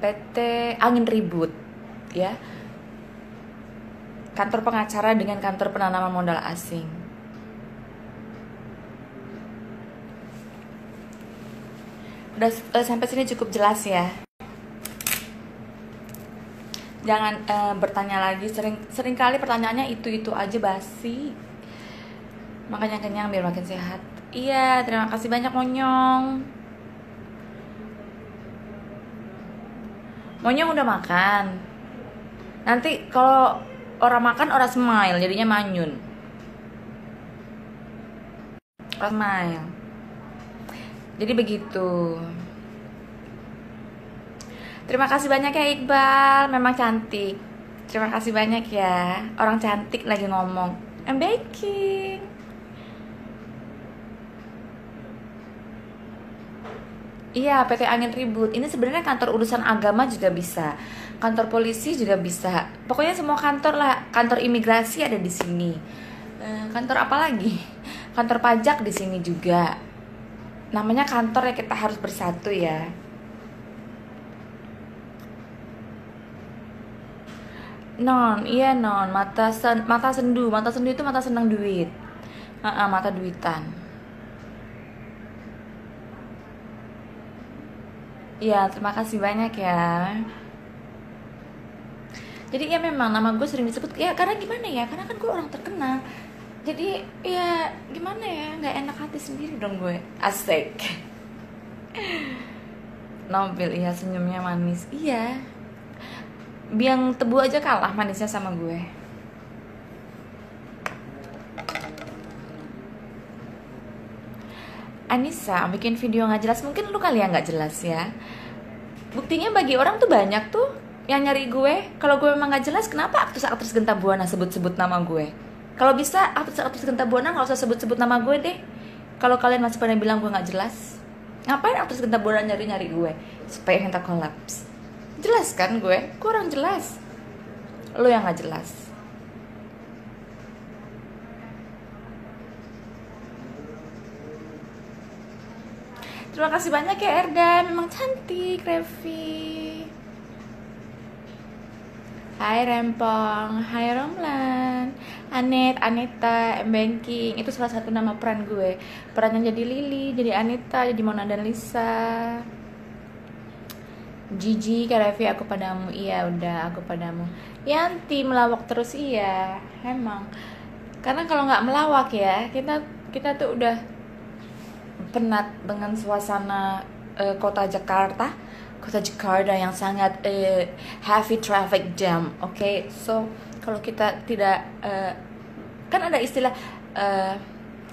PT angin ribut ya. Kantor pengacara dengan kantor penanaman modal asing. Udah sampai sini cukup jelas ya. Jangan bertanya lagi, sering kali pertanyaannya itu aja basi. Makanya kenyang biar makin sehat. Iya, terima kasih banyak Monyong. Monyong udah makan. Nanti kalau orang makan orang smile, jadinya manyun. Orang smile. Jadi begitu. Terima kasih banyak ya Iqbal, memang cantik. Terima kasih banyak ya. Orang cantik lagi ngomong. I'm baking. Iya, PT Angin Ribut. Ini sebenarnya kantor urusan agama juga bisa. Kantor polisi juga bisa. Pokoknya semua kantor lah. Kantor imigrasi ada di sini. Kantor apa lagi? Kantor pajak di sini juga. Namanya kantor ya, kita harus bersatu ya. Non, iya non, mata sendu itu mata senang duit, mata duitan. Iya, terima kasih banyak ya. Jadi ya memang nama gue sering disebut ya, karena gimana ya, karena kan gue orang terkenal. Jadi ya gimana ya, nggak enak hati sendiri dong gue. Asik. Nobil, iya senyumnya manis, iya. Biang tebu aja kalah manisnya sama gue. Anissa bikin video nggak jelas, mungkin lu kali ya nggak jelas ya. Buktinya bagi orang tuh banyak tuh yang nyari gue. Kalau gue memang nggak jelas, kenapa aktris Genta Buana sebut-sebut nama gue? Kalau bisa aktris Genta Buana nggak usah sebut-sebut nama gue deh. Kalau kalian masih pada bilang gue nggak jelas, ngapain aktris Genta Buana nyari gue supaya Genta kolaps? Jelas kan gue orang jelas. Lo yang nggak jelas. Terima kasih banyak ya Erda, memang cantik Revi. Hai Rempong, hai Romlan, Aneta, Banking. Itu salah satu nama peran gue. Perannya jadi Lily, jadi Aneta, jadi Mona dan Lisa. Gigi, Kak Revi, aku padamu. Iya udah, aku padamu. Yanti melawak terus, iya emang. Karena kalau nggak melawak ya, kita tuh udah penat dengan suasana kota Jakarta yang sangat heavy traffic jam. Okay? So kalau kita tidak kan ada istilah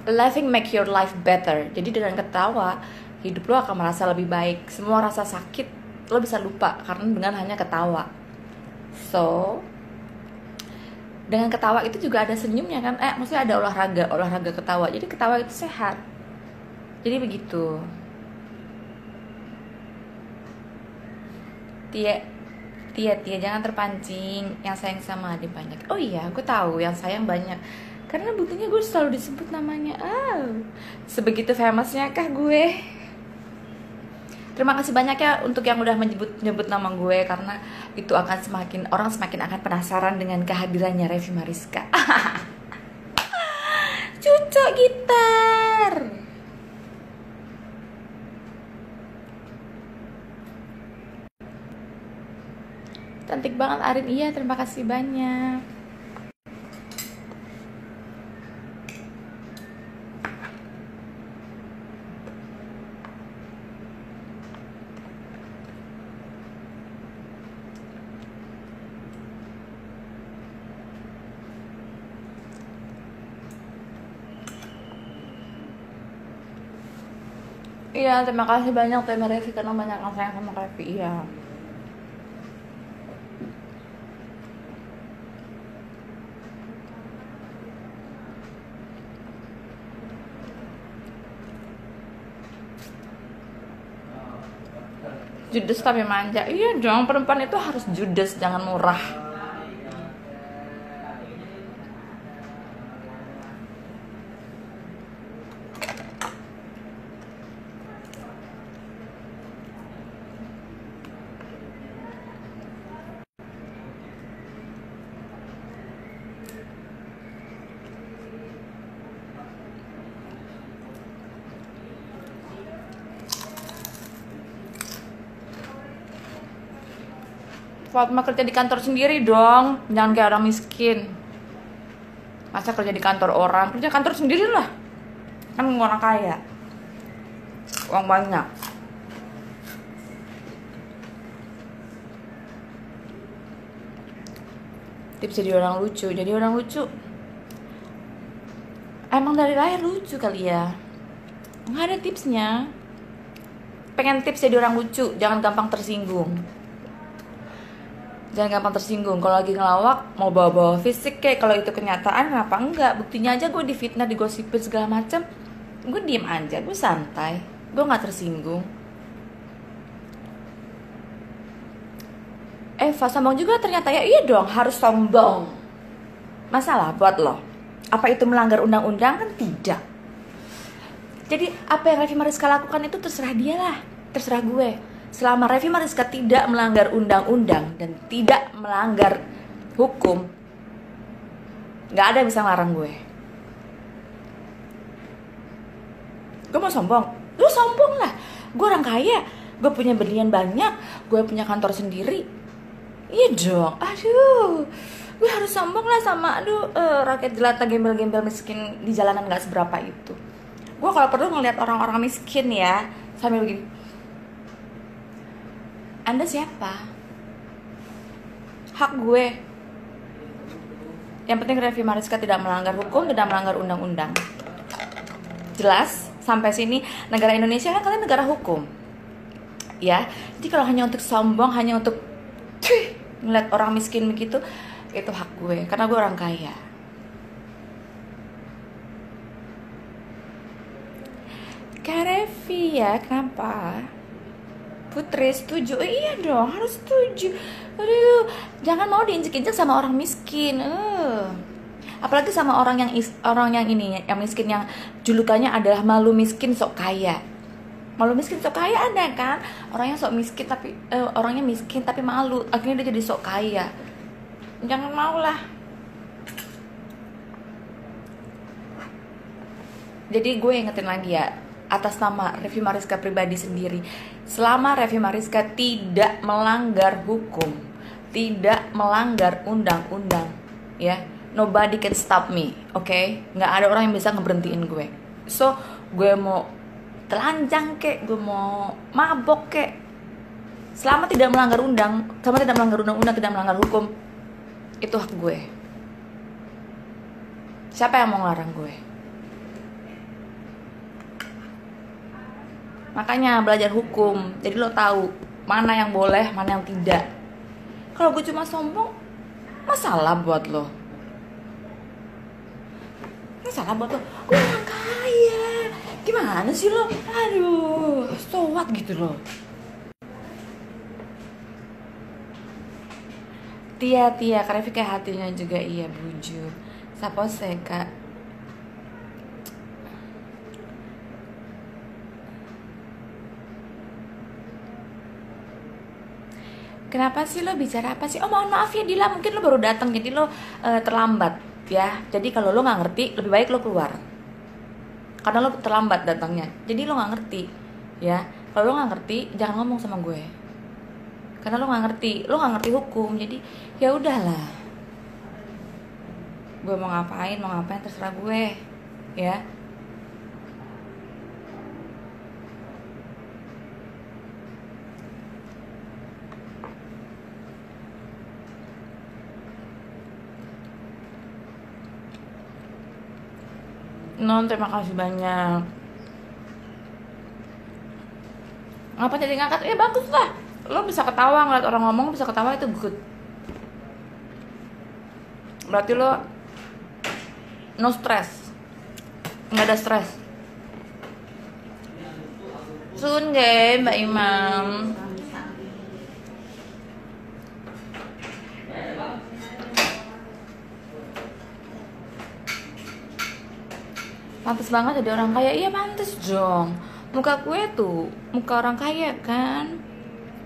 laughing make your life better. Jadi dengan ketawa hidup lo akan merasa lebih baik. Semua rasa sakit lo bisa lupa karena dengan hanya ketawa. So dengan ketawa itu juga ada senyumnya kan, maksudnya ada olahraga ketawa. Jadi ketawa itu sehat. Jadi begitu. Tia jangan terpancing. Yang sayang sama adik banyak. Oh iya, gue tahu yang sayang banyak. Karena buktinya gue selalu disebut namanya. Sebegitu famousnya kah gue? Terima kasih banyak ya untuk yang udah menyebut nama gue, karena itu akan orang semakin akan penasaran dengan kehadirannya Revi Mariska. Cucok gitar. Cantik banget Arin, iya terima kasih banyak. Iya, terima kasih banyak Teh Revi karena banyak yang sayang sama Revi. Iya. Judes tapi manja. Iya dong, perempuan itu harus judes, jangan murah. Fatma kerja di kantor sendiri dong, jangan kayak orang miskin. Masa kerja di kantor orang, kerja kantor sendiri lah. Kan orang kaya, uang banyak. Tips jadi orang lucu, emang dari lahir lucu kali ya. Nggak ada tipsnya. Pengen tips jadi orang lucu, jangan gampang tersinggung. Jangan gampang tersinggung. Kalau lagi ngelawak mau bawa-bawa fisik kayak, kalau itu kenyataan kenapa enggak? Buktinya aja gue difitnah, digosipin segala macam, gue diem aja, gue santai, gue nggak tersinggung. Eva sombong juga ternyata ya. Iya dong, harus sombong. Masalah buat lo, apa itu melanggar undang-undang? Kan tidak. Jadi apa yang Revi Mariska lakukan itu terserah dia lah, terserah gue. Selama Revi Mariska tidak melanggar undang-undang dan tidak melanggar hukum, nggak ada yang bisa ngelarang gue. Gue mau sombong, lu sombong lah. Gue orang kaya, gue punya berlian banyak, gue punya kantor sendiri. Iya dong, aduh, gue harus sombong lah sama rakyat jelata gembel-gembel miskin di jalanan nggak seberapa itu. Gue kalau perlu ngeliat orang-orang miskin ya sambil begini. Anda siapa? Hak gue. Yang penting Revi Mariska tidak melanggar hukum, tidak melanggar undang-undang. Jelas? Sampai sini negara Indonesia kan kalian negara hukum. Ya, jadi kalau hanya untuk sombong, hanya untuk ngeliat orang miskin begitu, itu hak gue, karena gue orang kaya. Kak Revi ya, kenapa? Putri setuju? Iya dong, harus setuju. Aduh, jangan mau diinjek-injek sama orang miskin. Apalagi sama orang yang miskin, yang julukannya adalah malu miskin sok kaya. Malu miskin sok kaya ada kan? Orangnya sok miskin tapi orangnya miskin tapi malu, akhirnya dia jadi sok kaya. Jangan mau lah. Jadi gue ingetin lagi ya, atas nama Revi Mariska pribadi sendiri, selama Revi Mariska tidak melanggar hukum, tidak melanggar undang-undang, ya, nobody can stop me, oke? Nggak ada orang yang bisa ngeberhentiin gue. So, gue mau telanjang kek, gue mau mabok kek, selama tidak melanggar undang-undang, tidak melanggar hukum, itu hak gue. Siapa yang mau ngelarang gue? Makanya belajar hukum, jadi lo tahu mana yang boleh, mana yang tidak. Kalau gue cuma sombong, masalah buat lo. Masalah buat lo, gue orang kaya. Gimana sih lo? Aduh, so what gitu lo. Tia, Kak Revi kayak hatinya juga iya bujur. Sapose Kak. Kenapa sih lo bicara apa sih? Oh mohon maaf ya Dila, mungkin lo baru datang jadi lo terlambat ya. Jadi kalau lo nggak ngerti, lebih baik lo keluar. Karena lo terlambat datangnya. Jadi lo nggak ngerti ya. Kalau lo nggak ngerti, jangan ngomong sama gue. Karena lo nggak ngerti hukum. Jadi ya udahlah. Gue mau ngapain terserah gue ya. Non, terima kasih banyak. Ngapa jadi ngangkat? Ya bagus lah. Lo bisa ketawa ngeliat orang ngomong, bisa ketawa, itu good. Berarti lo no stress, nggak ada stres. Sun deh Mbak Imam. Pantes banget jadi orang kaya. Iya pantes dong. Muka gue tuh muka orang kaya kan,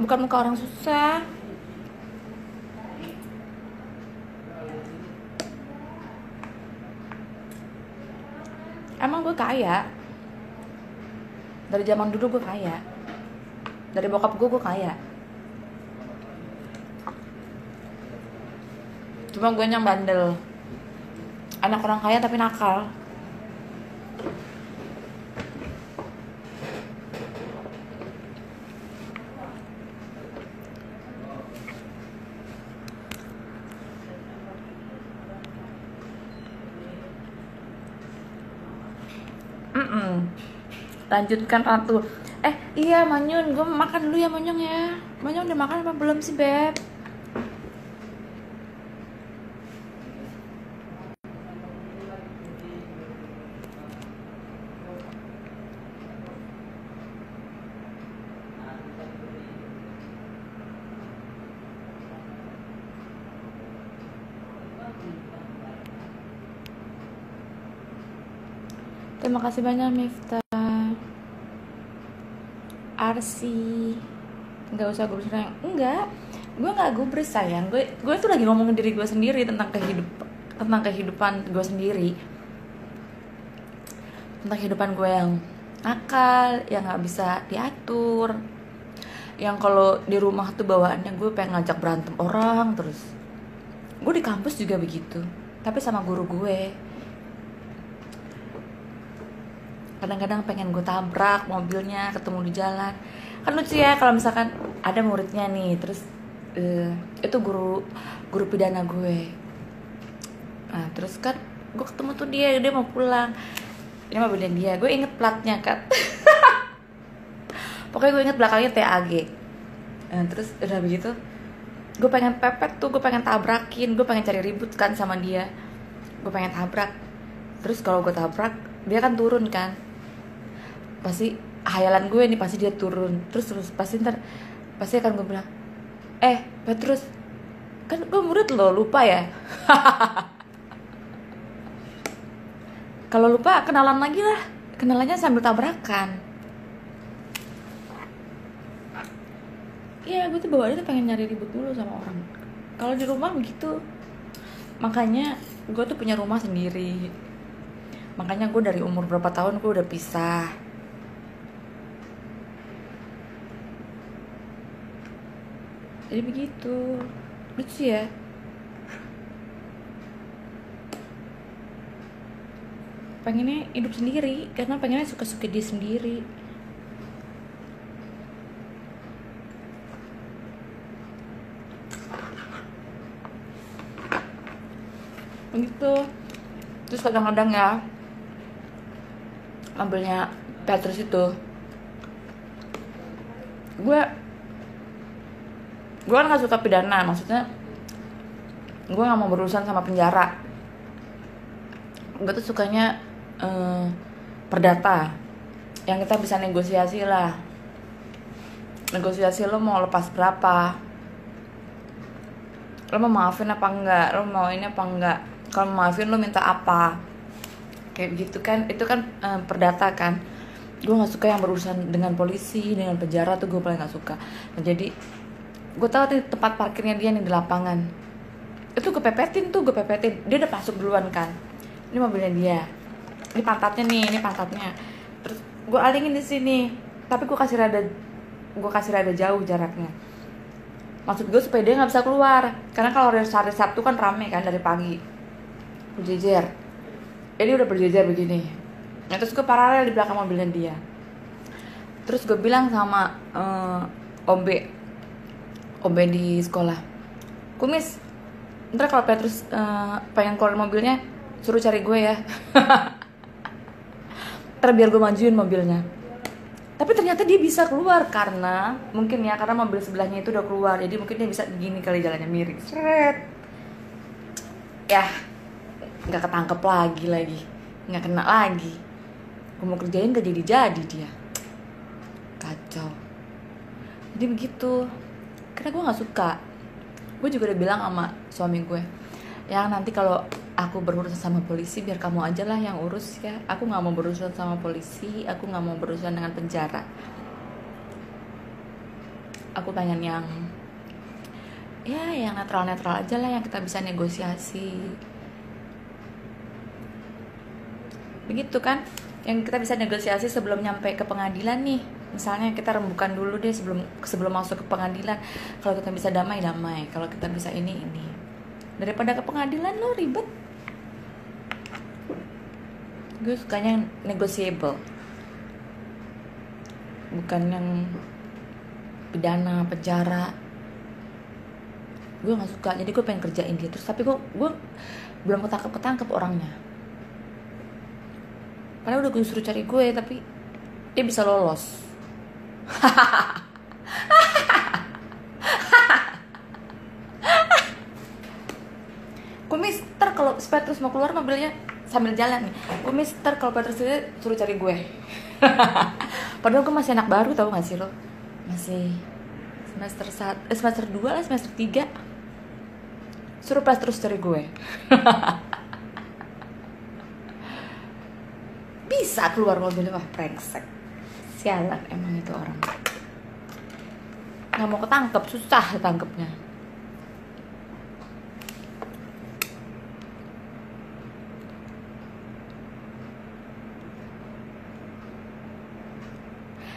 bukan muka orang susah. Emang gue kaya. Dari zaman dulu gue kaya. Dari bokap gue kaya. Cuma gue yang bandel. Anak orang kaya tapi nakal. Lanjutkan Ratu. Iya Manyun, gue makan dulu ya Manyun ya. Manyun udah makan apa belum sih Beb? Terima kasih banyak Miftah. Arsi, nggak usah gubris sayang. Enggak, gue nggak gubris sayang. Gue tuh lagi ngomongin diri gue sendiri tentang kehidupan gue sendiri, tentang kehidupan gue yang nakal, yang nggak bisa diatur, yang kalau di rumah tuh bawaannya gue pengen ngajak berantem orang terus. Gue di kampus juga begitu, tapi sama guru gue. Kadang-kadang pengen gue tabrak mobilnya ketemu di jalan. Kan lucu ya kalau misalkan ada muridnya nih, terus itu guru pidana gue. Nah terus kan gue ketemu tuh dia mau pulang. Ini mobilnya dia, gue inget platnya kan. Pokoknya gue inget belakangnya TAG. Nah terus udah begitu, gue pengen pepet tuh, gue pengen tabrakin, gue pengen cari ribut kan sama dia. Gue pengen tabrak. Terus kalau gue tabrak, dia kan turun kan. Pasti hayalan gue nih, pasti dia turun terus pasti akan gue bilang, Petrus, kan gue murid lo, lupa ya. Kalau lupa kenalan lagi lah, kenalannya sambil tabrakan. Iya gue tuh bawaannya tuh pengen nyari ribut dulu sama orang. Kalau di rumah begitu, makanya gue tuh punya rumah sendiri. Makanya gue dari umur berapa tahun gue udah pisah. Jadi begitu. Lucu ya. Pengennya hidup sendiri, karena pengennya suka-suka dia sendiri. Begitu. Terus kadang-kadang ya, mobilnya Petrus itu, gue kan gak suka pidana, maksudnya gue gak mau berurusan sama penjara. Gue tuh sukanya perdata, yang kita bisa negosiasi lah. Negosiasi, lo mau lepas berapa, lo mau maafin apa enggak, lo mau ini apa enggak. Kalau maafin lo minta apa, kayak begitu kan. Itu kan perdata kan. Gue gak suka yang berurusan dengan polisi, dengan penjara tuh gue paling gak suka. Nah, jadi gue tahu nih tempat parkirnya dia nih di lapangan. Itu gue pepetin. Dia udah masuk duluan kan. Ini mobilnya dia. Ini pantatnya nih, ini pantatnya. Terus gue alingin di sini. Tapi gue kasih rada jauh jaraknya. Maksud gue supaya dia nggak bisa keluar. Karena kalau hari Sabtu kan rame kan dari pagi. Berjejer. Jadi udah berjejer begini. Nah, terus gue paralel di belakang mobilnya dia. Terus gue bilang sama Ombe di sekolah, Kumis, ntar kalau Petrus pengen keluar mobilnya, suruh cari gue ya. Ntar biar gue majuin mobilnya. Tapi ternyata dia bisa keluar karena mungkin ya karena mobil sebelahnya itu udah keluar, jadi mungkin dia bisa begini kali jalannya miring. Seret. Ya, nggak ketangkep lagi, nggak kena lagi. Gue mau kerjain gak jadi dia. Kacau. Jadi begitu. Karena gue nggak suka. Gue juga udah bilang sama suami gue, ya nanti kalau aku berurusan sama polisi biar kamu aja lah yang urus ya. Aku nggak mau berurusan sama polisi, aku nggak mau berurusan dengan penjara. Aku pengen yang netral aja lah, yang kita bisa negosiasi. Begitu kan? Yang kita bisa negosiasi sebelum nyampe ke pengadilan nih. Misalnya kita rembukan dulu deh sebelum masuk ke pengadilan. Kalau kita bisa damai, kalau kita bisa ini. Daripada ke pengadilan lo ribet. Gue sukanya negotiable, bukan yang pidana penjara. Gue nggak suka, jadi gue pengen kerjain dia terus. Tapi gue belum ketangkep orangnya. Padahal udah gue suruh cari gue, tapi dia bisa lolos. Mister, kalau Petrus mau keluar mobilnya sambil jalan nih. Mister, kalau Petrus suruh cari gue. Padahal gue masih anak baru, tau gak sih lo? Masih semester 2 lah, semester 3. Suruh Petrus cari gue. Bisa keluar mobilnya, wah brengsek. Sialan emang itu orang. Gak mau ketangkep, susah ketangkepnya.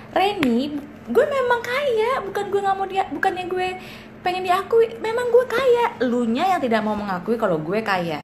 Reni, gue memang kaya, bukan gue nggak mau bukannya gue pengen diakui, memang gue kaya. Elunya yang tidak mau mengakui kalau gue kaya.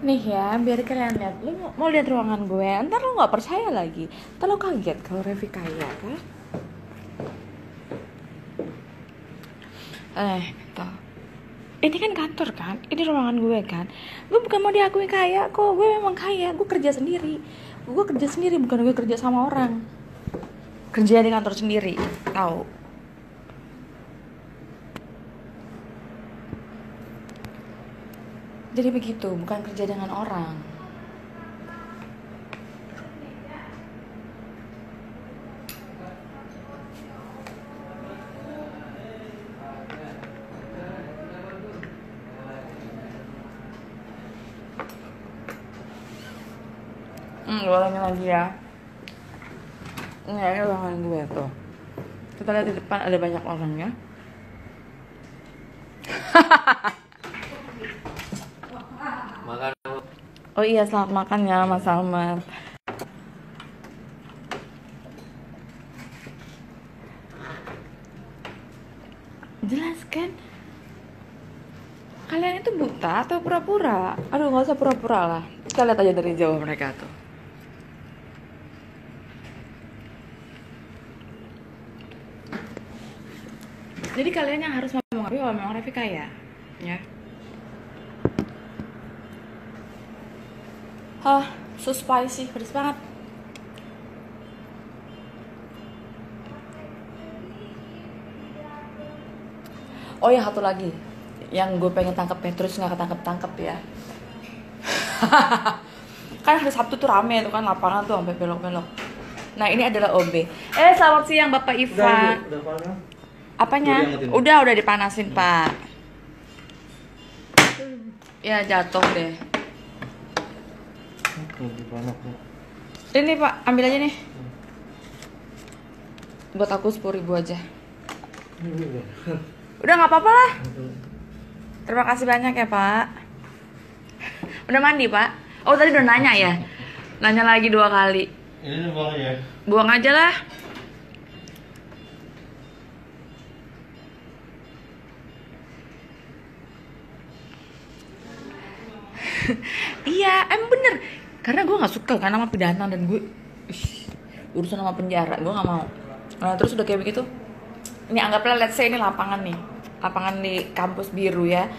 Nih ya, biar kalian lihat. Lu mau lihat ruangan gue, ntar lo gak percaya lagi. Ntar lo kaget kalau Revi kaya kan. Tuh. Ini kan kantor kan, ini ruangan gue kan. Gue bukan mau diakui kaya kok, gue memang kaya. Gue kerja sendiri, bukan gue kerja sama orang. Kerja di kantor sendiri, tahu. Jadi begitu, bukan kerja dengan orang. Ulangin lagi ya. Ini ruangan gue tuh. Kita lihat di depan ada banyak orang ya. Makan. Oh iya, selamat makan ya Mas Salman. Jelaskan. Kalian itu buta atau pura-pura? Aduh, gak usah pura-pura lah. Kita lihat aja dari jauh mereka tuh. Jadi kalian yang harus mengakui bahwa memang Revi kaya, ya. So spicy, pedes banget. Oh ya, satu lagi yang gue pengen tangkep ya, terus nggak ketangkep ya. Kan hari Sabtu tuh rame tuh kan, lapangan tuh sampai belok-belok. Nah ini adalah OB. Selamat siang Bapak Ivan. Udah panas. Apanya? Udah dipanasin Pak. Ya jatuh deh. Ini Pak, ambil aja nih. Buat aku 10.000 aja. Udah nggak apa-apa lah. Terima kasih banyak ya Pak. Udah mandi Pak? Oh tadi udah nanya ya? Nanya lagi 2 kali. Ini buang aja. Buang aja lah. Iya, emang bener. Karena gue nggak suka kan sama pidana dan gue urusan sama penjara, gue nggak mau. Nah terus udah kayak begitu. Ini anggaplah let's say ini lapangan nih, lapangan di kampus biru ya.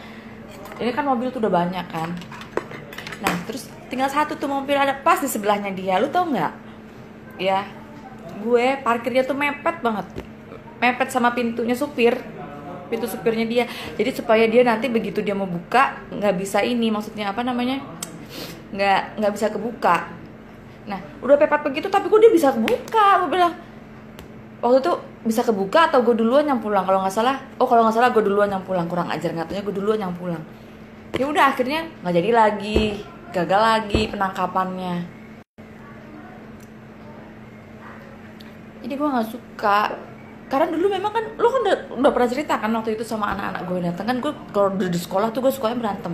Ini kan mobil tuh udah banyak kan. Nah terus tinggal satu tuh mobil ada pas di sebelahnya dia, lu tau nggak? Ya, gue parkirnya tuh mepet banget, mepet sama pintunya supir, pintu supirnya dia. Jadi supaya dia nanti begitu dia mau buka nggak bisa ini, maksudnya apa namanya? Nggak bisa kebuka. Nah udah pepet begitu tapi gue dia bisa kebuka. Gue bilang waktu itu bisa kebuka atau gue duluan yang pulang, kalau nggak salah gue duluan yang pulang, kurang ajar katanya gue duluan yang pulang. Ya udah akhirnya nggak jadi lagi, gagal lagi penangkapannya. Jadi gue nggak suka karena dulu memang kan lo kan udah pernah cerita kan waktu itu sama anak-anak gue datang kan, gue kalau di sekolah tuh gue sukanya berantem.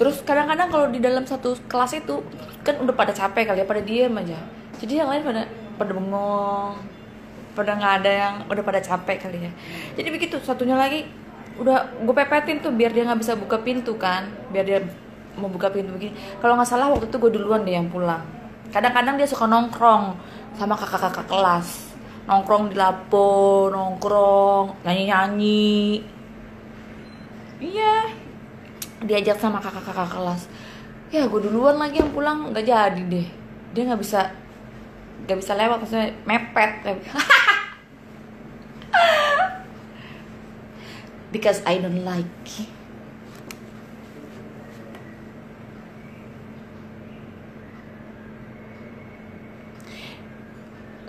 Terus kadang-kadang kalau di dalam satu kelas itu kan udah pada capek kali ya, pada diem aja. Jadi yang lain pada bengong, pada nggak ada yang udah pada capek kali ya. Jadi begitu, satunya lagi udah gue pepetin tuh biar dia nggak bisa buka pintu kan, biar dia mau buka pintu begini. Kalau nggak salah waktu itu gue duluan deh yang pulang. Kadang-kadang dia suka nongkrong sama kakak-kakak kelas, nongkrong di lapo, nongkrong nyanyi-nyanyi. Iya, diajak sama kakak-kakak kelas. Ya gue duluan lagi yang pulang, nggak jadi deh. Dia nggak bisa lewat, maksudnya mepet. Because I don't like.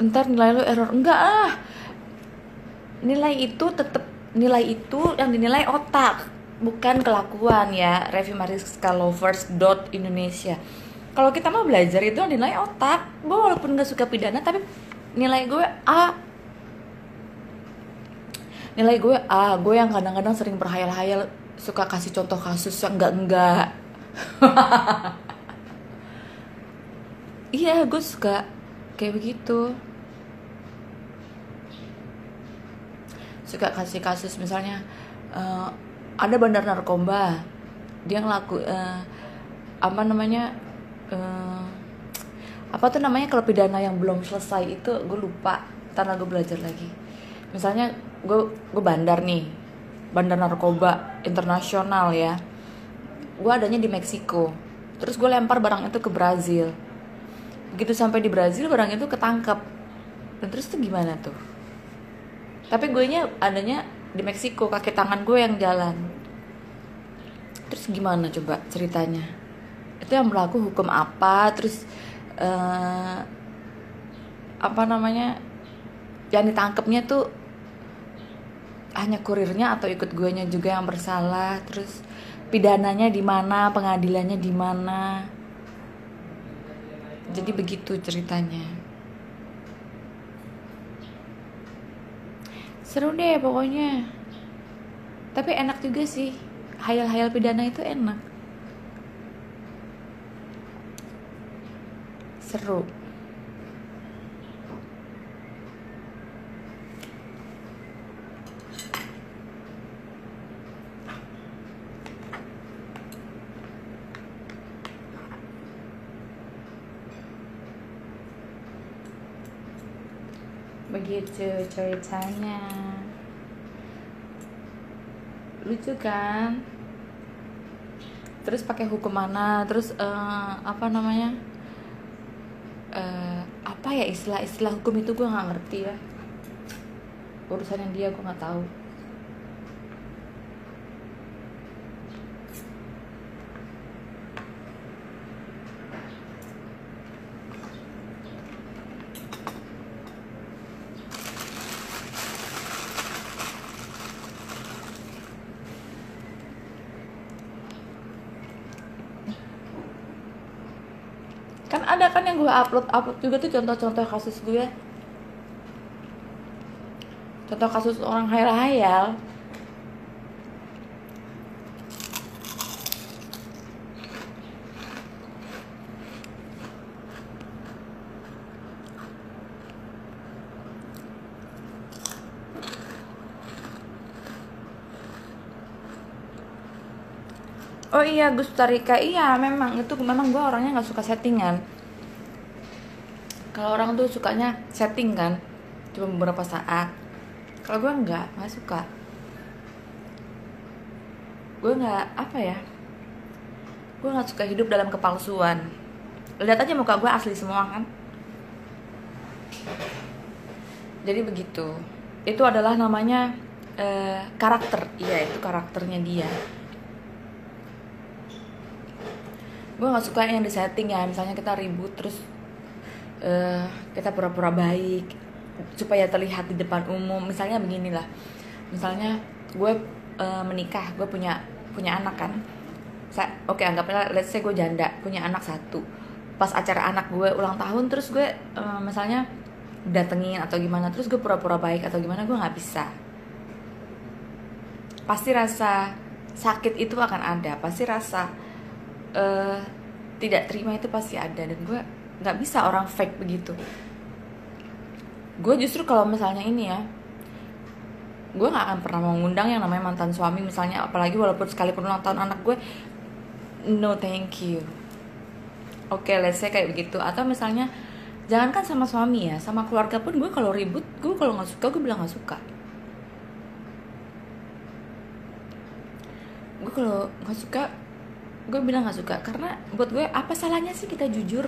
Ntar nilai lu error. Enggak ah. Nilai itu tetap nilai itu yang dinilai otak, bukan kelakuan ya. Revimariskalovers.indonesia. Kalau kita mau belajar itu yang dinilai otak. Gue walaupun gak suka pidana tapi nilai gue A. Nilai gue A. Gue yang kadang-kadang sering berhayal-hayal, suka kasih contoh kasus yang enggak. Iya, gue suka kayak begitu. Suka kasih kasus misalnya ada bandar narkoba, dia ngelaku apa tuh namanya kalau pidana yang belum selesai itu gue lupa, karena gue belajar lagi. Misalnya gue bandar nih, bandar narkoba internasional ya, gue adanya di Meksiko, terus gue lempar barang itu ke Brazil. Begitu sampai di Brazil barang itu ketangkep, dan terus tuh gimana tuh? Tapi gue nya adanya di Meksiko, kaki tangan gue yang jalan. Terus gimana coba ceritanya? Itu yang berlaku hukum apa? Terus yang ditangkapnya tuh hanya kurirnya atau ikut gue nya juga yang bersalah? Terus pidananya di mana? Pengadilannya di mana? Jadi begitu ceritanya. Seru deh pokoknya. Tapi enak juga sih. Hayal-hayal pidana itu enak. Seru. Begitu ceritanya. Lucu kan? terus pakai hukum mana, terus apa namanya, apa ya istilah hukum itu gue nggak ngerti ya, urusannya dia gue nggak tahu. Kan ada kan yang gue upload juga tuh contoh-contoh kasus gue, contoh kasus orang hayal-hayal. Oh iya, Gustarika, iya memang gue orangnya nggak suka settingan. Kalau orang tuh sukanya setting kan, cuma beberapa saat. Kalau gue nggak suka. Gue nggak apa ya, gue nggak suka hidup dalam kepalsuan. Lihat aja muka gue asli semua kan. Jadi begitu. Itu adalah namanya karakter. Iya, itu karakternya dia. Gue nggak suka yang disetting ya, misalnya kita ribut terus kita pura-pura baik supaya terlihat di depan umum. Misalnya beginilah, misalnya gue menikah, gue punya anak kan. Oke, anggaplah let's say gue janda, punya anak 1. Pas acara anak gue ulang tahun, terus gue misalnya datengin atau gimana, terus gue pura-pura baik atau gimana, gue nggak bisa. Pasti rasa sakit itu akan ada, pasti rasa tidak terima itu pasti ada, dan gue nggak bisa orang fake begitu. Gue justru kalau misalnya ini ya, gue nggak akan pernah mengundang yang namanya mantan suami misalnya, apalagi walaupun sekalipun ulang tahun anak gue, no thank you. Oke, let's say kayak begitu. Atau misalnya jangankan sama suami ya, sama keluarga pun gue kalau ribut, gue kalau nggak suka gue bilang nggak suka. Gue kalau nggak suka gue bilang nggak suka, karena buat gue apa salahnya sih kita jujur.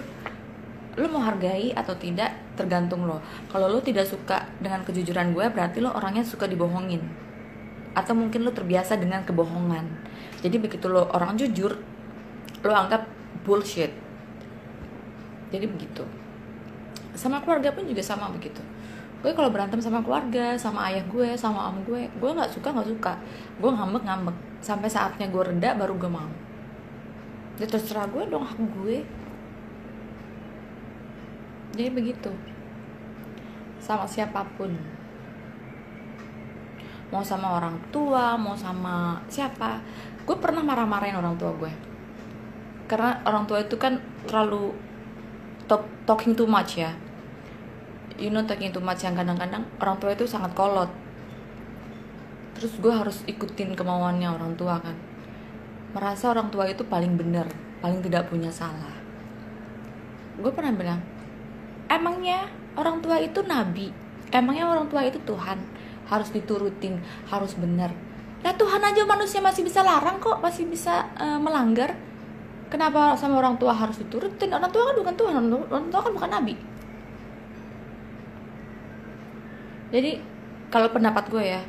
Lo mau hargai atau tidak tergantung lo. Kalau lo tidak suka dengan kejujuran gue, berarti lo orangnya suka dibohongin, atau mungkin lo terbiasa dengan kebohongan. Jadi begitu lo orang jujur, lo anggap bullshit. Jadi begitu. Sama keluarga pun juga sama begitu. Gue kalau berantem sama keluarga, sama ayah gue, sama om gue nggak suka. Gue ngambek. Sampai saatnya gue reda baru gue mau. Ya terserah gue dong, hak gue. Jadi begitu. Sama siapapun. Mau sama orang tua, mau sama siapa. Gue pernah marah-marahin orang tua gue. Karena orang tua itu kan terlalu talking too much ya. You know, talking too much yang kadang-kadang orang tua itu sangat kolot. Terus gue harus ikutin kemauannya orang tua kan. Merasa orang tua itu paling benar, paling tidak punya salah. Gue pernah bilang, emangnya orang tua itu nabi? Emangnya orang tua itu Tuhan? Harus diturutin, harus benar. Nah Tuhan aja manusia masih bisa larang kok, masih bisa melanggar. Kenapa sama orang tua harus diturutin? Orang tua kan bukan Tuhan, orang tua kan bukan nabi. Jadi kalau pendapat gue ya,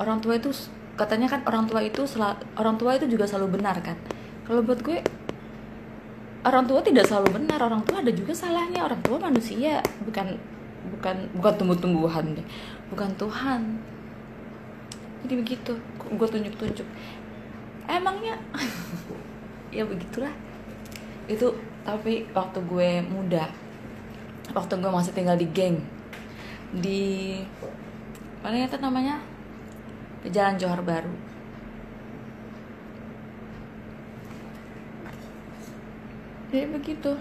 orang tua itu katanya kan orang tua itu juga selalu benar kan. Kalau buat gue orang tua tidak selalu benar, orang tua ada juga salahnya. Orang tua manusia, bukan tumbuh-tumbuhan deh, bukan Tuhan. Jadi begitu, gue tunjuk-tunjuk. Emangnya ya begitulah. Itu tapi waktu gue muda, waktu gue masih tinggal di geng, di mana ya itu namanya, di Jalan Johar Baru. Jadi begitu.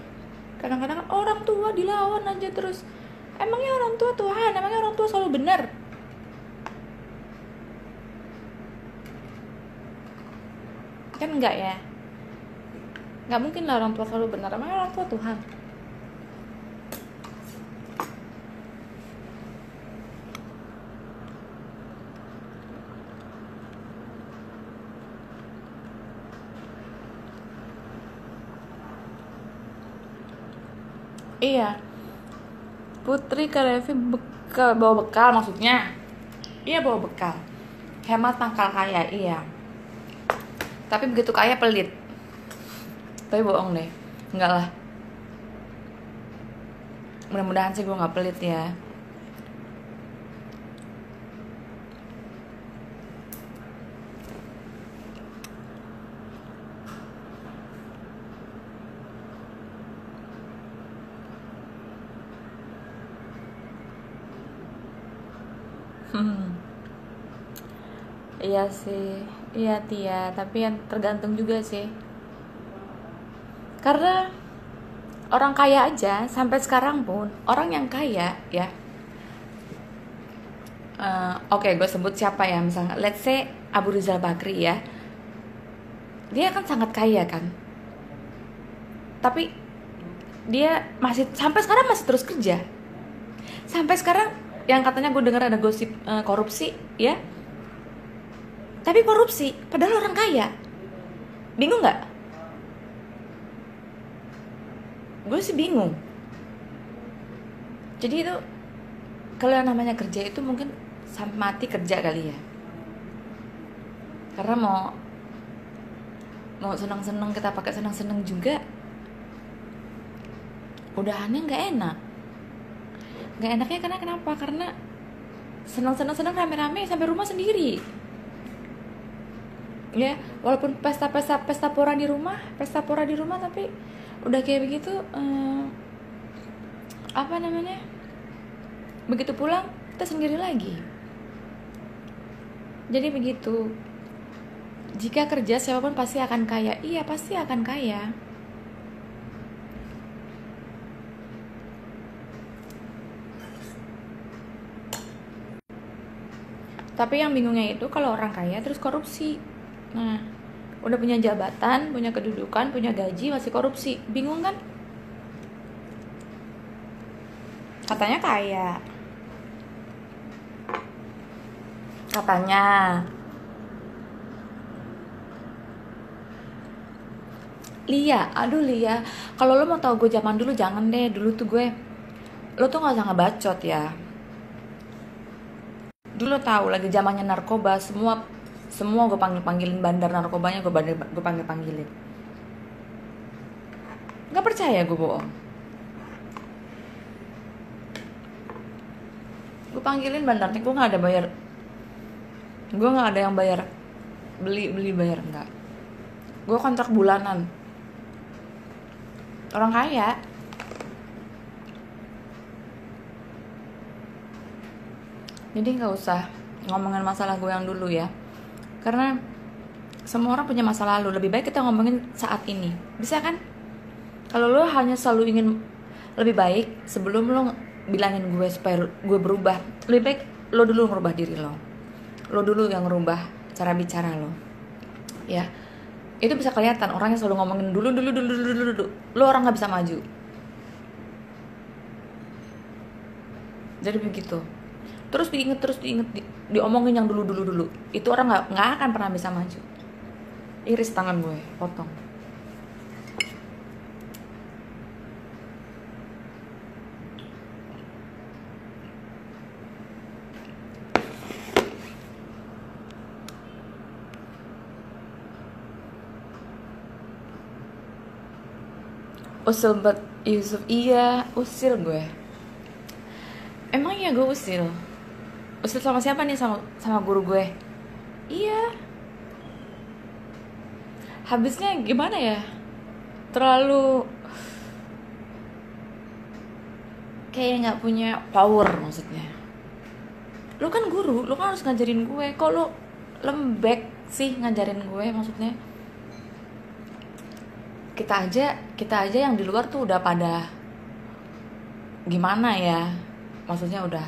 Kadang-kadang orang tua dilawan aja terus. Emangnya orang tua Tuhan? Emangnya orang tua selalu benar? Kan enggak ya? Enggak mungkin lah orang tua selalu benar. Emangnya orang tua Tuhan? Iya, Putri ke Levi bawa bekal maksudnya. Iya, bawa bekal. Hemat pangkal kaya, iya. Tapi begitu kaya pelit. Tapi bohong deh, enggak lah. Mudah-mudahan sih gue nggak pelit ya. Iya sih, iya Tia, tapi yang tergantung juga sih. Karena orang kaya aja sampai sekarang pun orang yang kaya ya. Oke, gue sebut siapa ya, misalnya let's say Abu Rizal Bakri ya. Dia kan sangat kaya kan. Tapi dia masih sampai sekarang masih terus kerja. Sampai sekarang yang katanya gue dengar ada gosip korupsi ya. Tapi korupsi, padahal orang kaya. Bingung nggak? Gue sih bingung. Jadi itu kalau yang namanya kerja itu mungkin sampai mati kerja kali ya. Karena mau senang-senang kita pakai senang-senang juga. Udahannya nggak enak. Nggak enaknya karena kenapa? Karena senang-senang rame-rame sampai rumah sendiri. Ya, walaupun pesta pora di rumah tapi udah kayak begitu apa namanya? Begitu pulang kita sendiri lagi. Jadi begitu. Jika kerja siapapun pasti akan kaya. Iya, pasti akan kaya. Tapi yang bingungnya itu kalau orang kaya terus korupsi. Nah, udah punya jabatan, punya kedudukan, punya gaji, masih korupsi. Bingung kan? Katanya kaya. Katanya. Lia, aduh Lia, kalau lo mau tau gue zaman dulu jangan deh. Dulu tuh gue, lo tuh gak usah ngebacot ya. Dulu tahu lagi zamannya narkoba, semua gue panggilin bandar narkobanya, gue panggilin. Gak percaya gue bohong. Gue panggilin bandarnya, gue nggak ada bayar. Gue nggak ada yang bayar beli bayar, enggak. Gue kontrak bulanan. Orang kaya. Jadi nggak usah ngomongin masalah gue yang dulu ya, karena semua orang punya masa lalu. Lebih baik kita ngomongin saat ini, bisa kan? Kalau lo hanya selalu ingin lebih baik sebelum lo bilangin gue supaya gue berubah, lebih baik lo dulu ngerubah diri lo dulu yang ngerubah cara bicara lo ya. Itu bisa kelihatan orang yang selalu ngomongin dulu lo orang nggak bisa maju. Jadi begitu. Terus diinget diomongin yang dulu itu orang nggak akan pernah bisa maju. Iris tangan gue, potong. Usil buat Yusuf, iya usil gue. Emang iya gue usil sama siapa nih? Sama guru gue. Iya. Habisnya gimana ya? Terlalu kayak nggak punya power maksudnya. Lo kan guru, lo kan harus ngajarin gue. Kok lo lembek sih ngajarin gue maksudnya? Kita aja yang di luar tuh udah pada gimana ya? Maksudnya udah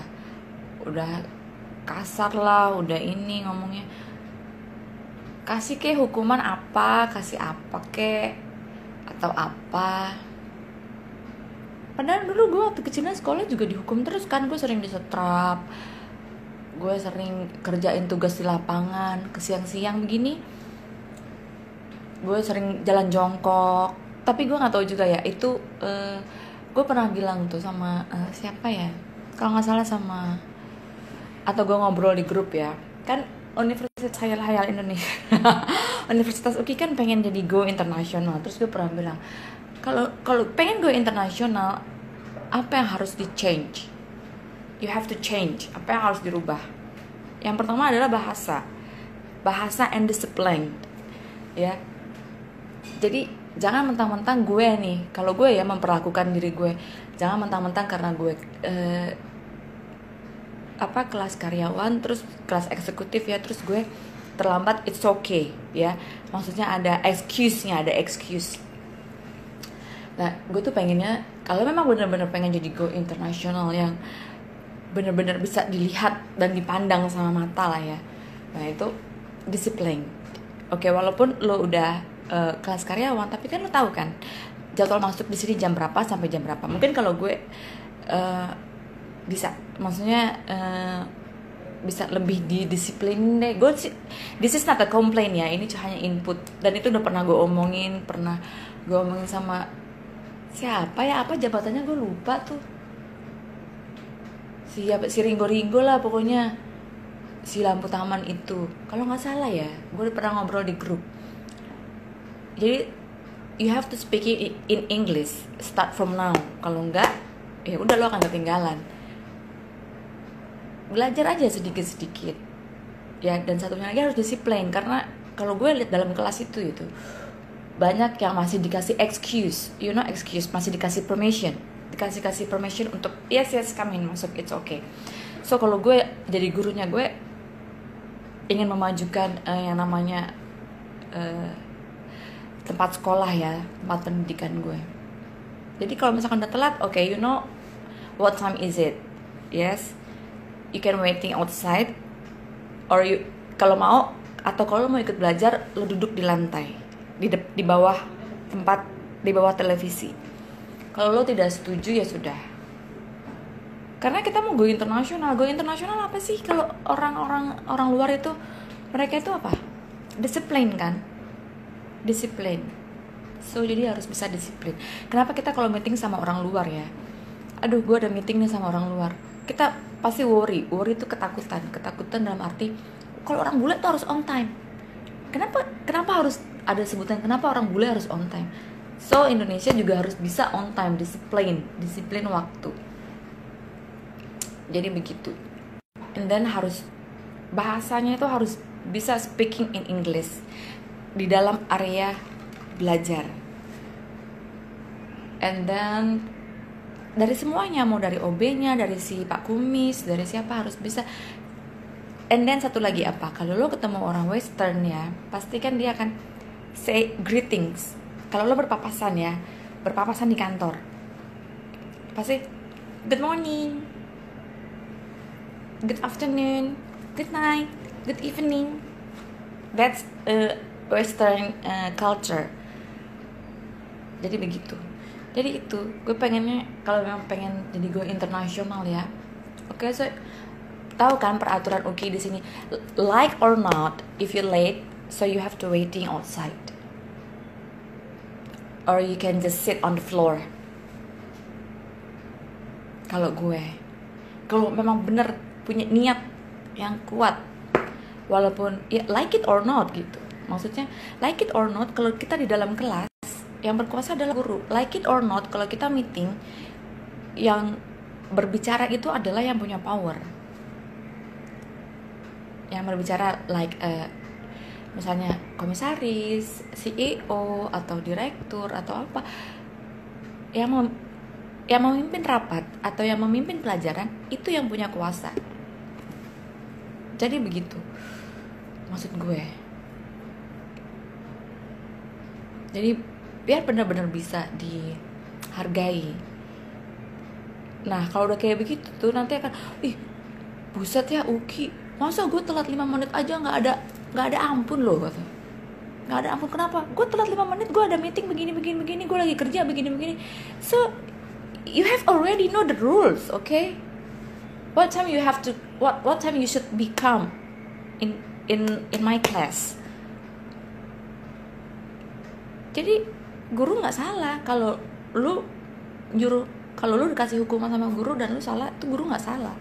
kasar lah, udah ini ngomongnya. Kasih kek hukuman apa, kasih apa kek atau apa. Padahal dulu gue waktu kecilnya sekolah juga dihukum terus kan. Gue sering disetrap, gue sering kerjain tugas di lapangan ke siang-siang begini. Gue sering jalan jongkok. Tapi gue nggak tahu juga ya itu gue pernah bilang tuh sama siapa ya, kalau nggak salah sama, atau gue ngobrol di grup ya, kan Universitas Hayal Indonesia Universitas UKI kan pengen jadi go internasional. Terus gue pernah bilang, kalau pengen go internasional, apa yang harus di change? You have to change. Apa yang harus dirubah? Yang pertama adalah bahasa and discipline, ya. Jadi jangan mentang-mentang gue nih, kalau gue ya memperlakukan diri gue, jangan mentang-mentang karena gue kelas karyawan, terus kelas eksekutif ya, terus gue terlambat, it's okay ya. Maksudnya ada excuse-nya, ada excuse. Nah, gue tuh pengennya kalau memang benar-benar pengen jadi go internasional yang benar-benar bisa dilihat dan dipandang sama mata lah ya. Nah, itu disiplin. Oke, walaupun lo udah kelas karyawan, tapi kan lo tahu kan jadwal masuk di sini jam berapa sampai jam berapa. Mungkin kalau gue bisa, maksudnya bisa lebih didisiplin deh. Gue sih, this is not a complaint ya, ini hanya input. Dan itu udah pernah gue omongin sama siapa ya, apa jabatannya gue lupa tuh, si Ringo lah pokoknya, si lampu taman itu kalau nggak salah ya. Gue udah pernah ngobrol di grup. Jadi you have to speak it in English start from now. Kalau enggak, ya udah lo akan ketinggalan. Belajar aja sedikit-sedikit ya. Dan satunya lagi harus disiplin, karena kalau gue lihat dalam kelas itu banyak yang masih dikasih excuse, excuse, masih dikasih permission untuk yes come in, masuk, it's okay. So kalau gue jadi gurunya, gue ingin memajukan yang namanya tempat sekolah ya, tempat pendidikan gue. Jadi kalau misalkan udah telat, okay, you know what time is it? Yes, you can waiting outside, or you kalau mau, atau kalau mau ikut belajar, lo duduk di lantai, di bawah tempat, di bawah televisi. Kalau lo tidak setuju ya sudah. Karena kita mau go internasional apa sih? Kalau orang luar itu, mereka itu apa? Disiplin kan? Disiplin. So jadi harus bisa disiplin. Kenapa kita kalau meeting sama orang luar ya, aduh gue ada meeting nih sama orang luar, kita pasti worry itu ketakutan dalam arti kalau orang bule tuh harus on time. Kenapa harus ada sebutan kenapa orang bule harus on time? So Indonesia juga harus bisa on time, disiplin waktu. Jadi begitu. And then harus bahasanya itu harus bisa speaking in English di dalam area belajar. And then dari semuanya, mau dari OB-nya, dari si Pak Kumis, dari siapa, harus bisa. And then satu lagi apa? Kalau lo ketemu orang Western ya, pasti kan dia akan say greetings. Kalau lo berpapasan di kantor, pasti good morning, good afternoon, good night, good evening. That's Western culture. Jadi begitu. Jadi itu, gue pengennya kalau memang pengen jadi go internasional ya. Oke, so tahu kan peraturan UKI di sini, like or not, if you late, so you have to waiting outside, or you can just sit on the floor. Kalau memang bener punya niat yang kuat, walaupun ya like it or not gitu. Maksudnya like it or not, kalau kita di dalam kelas yang berkuasa adalah guru. Like it or not, kalau kita meeting, yang berbicara itu adalah yang punya power. Yang berbicara like misalnya komisaris, CEO atau direktur atau apa, yang memimpin rapat atau yang memimpin pelajaran, itu yang punya kuasa. Jadi begitu maksud gue. Jadi biar benar-benar bisa dihargai. Nah kalau udah kayak begitu tuh nanti akan, buset ya UKI, masa gue telat 5 menit aja nggak ada ampun loh, kata. Nggak ada ampun. Kenapa? Gue telat 5 menit, gue ada meeting begini, gue lagi kerja begini. So you have already know the rules, okay? What time you should become in my class. Jadi guru nggak salah kalau lu nyuruh Kalau lu dikasih hukuman sama guru dan lu salah, itu guru nggak salah,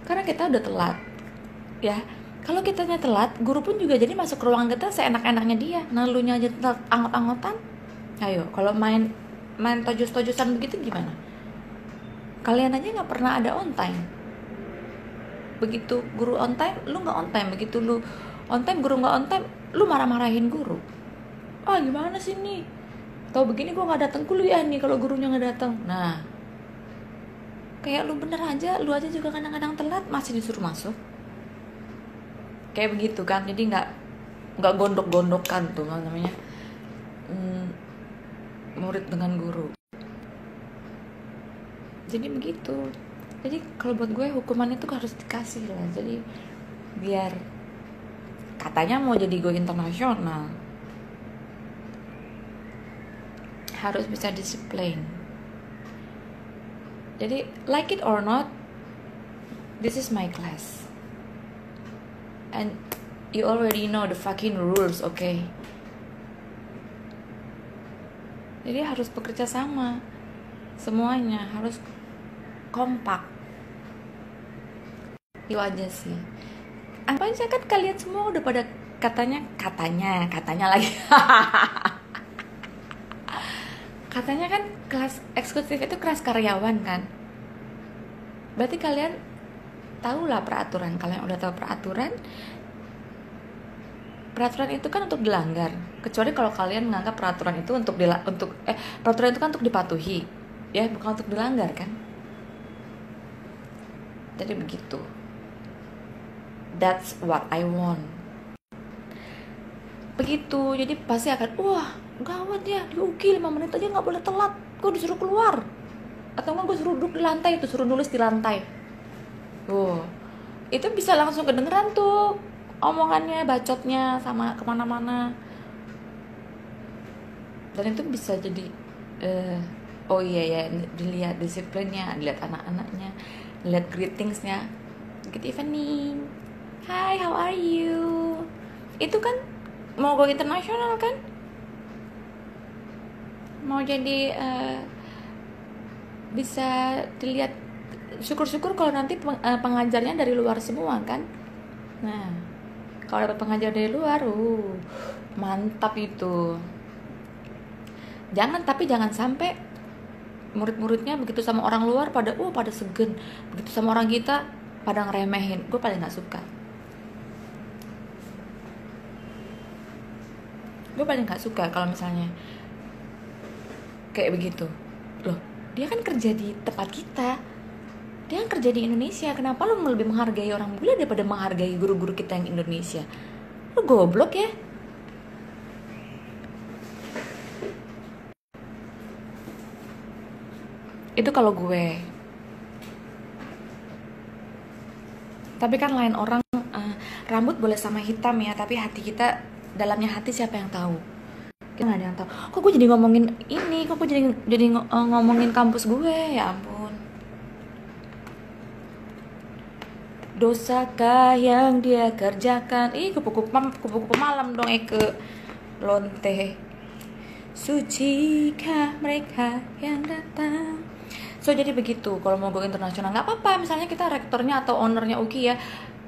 karena kita udah telat ya. Kalau kitanya telat, guru pun juga jadi masuk ke ruangan kita seenak-enaknya dia. Nah, lu nya aja telat anggot-anggotan. Ayo, kalau main tojos-tojosan begitu gimana? Kalian aja nggak pernah ada on time. Begitu guru on time, lu nggak on time. Begitu lu on time, guru nggak on time, lu marah-marahin guru. Ah, gimana sih nih? Tahu begini gua nggak datang kuliah nih kalau gurunya nggak datang. Nah, kayak lu bener aja, lu aja juga kadang-kadang telat masih disuruh masuk. Kayak begitu kan, jadi nggak gondok-gondokan tuh namanya murid dengan guru. Jadi begitu. Jadi kalau buat gue hukuman itu harus dikasih lah. Jadi biar katanya mau jadi go internasional harus bisa disiplin. Jadi like it or not, this is my class. And you already know the fucking rules, okay? Jadi harus bekerja sama. Semuanya harus kompak. Itu aja sih. Apa aja kan kalian semua udah pada katanya lagi. Katanya kan kelas eksekutif itu kelas karyawan kan. Berarti kalian tahulah peraturan. Kalian udah tahu peraturan itu kan untuk dilanggar, kecuali kalau kalian menganggap peraturan itu peraturan itu kan untuk dipatuhi ya, bukan untuk dilanggar kan. Jadi begitu. That's what I want. Begitu. Jadi pasti akan wah gawat ya, di UGI 5 menit aja nggak boleh telat, gue disuruh keluar, atau nggak gue suruh duduk di lantai, itu suruh nulis di lantai. Itu bisa langsung kedengeran tuh omongannya, bacotnya sama kemana-mana. Dan itu bisa jadi oh iya ya, dilihat disiplinnya, dilihat anak-anaknya, dilihat greetingsnya. Good evening, hi, how are you? Itu kan mau go internasional kan, mau jadi bisa dilihat. Syukur-syukur kalau nanti pengajarnya dari luar semua kan. Nah, kalau dapat pengajar dari luar, mantap itu. Jangan sampai murid-muridnya begitu sama orang luar pada segen, begitu sama orang kita pada ngeremehin. Gue paling nggak suka. Gue paling nggak suka kalau misalnya kayak begitu. Loh, dia kan kerja di tempat kita. Dia kan kerja di Indonesia, kenapa lu lebih menghargai orang bule daripada menghargai guru-guru kita yang Indonesia? Lu goblok ya? Itu kalau gue. Tapi kan lain orang, rambut boleh sama hitam ya, tapi hati kita, dalamnya hati siapa yang tahu? Kita nggak ada yang tahu. Kok gue jadi ngomongin ini? Kok gue jadi ngomongin kampus gue? Ya ampun. Dosakah yang dia kerjakan? Kupu-kupu malam dong ke lonte. Sucikah mereka yang datang? So jadi begitu. Kalau mau go internasional nggak apa-apa. Misalnya kita rektornya atau ownernya UGI ya,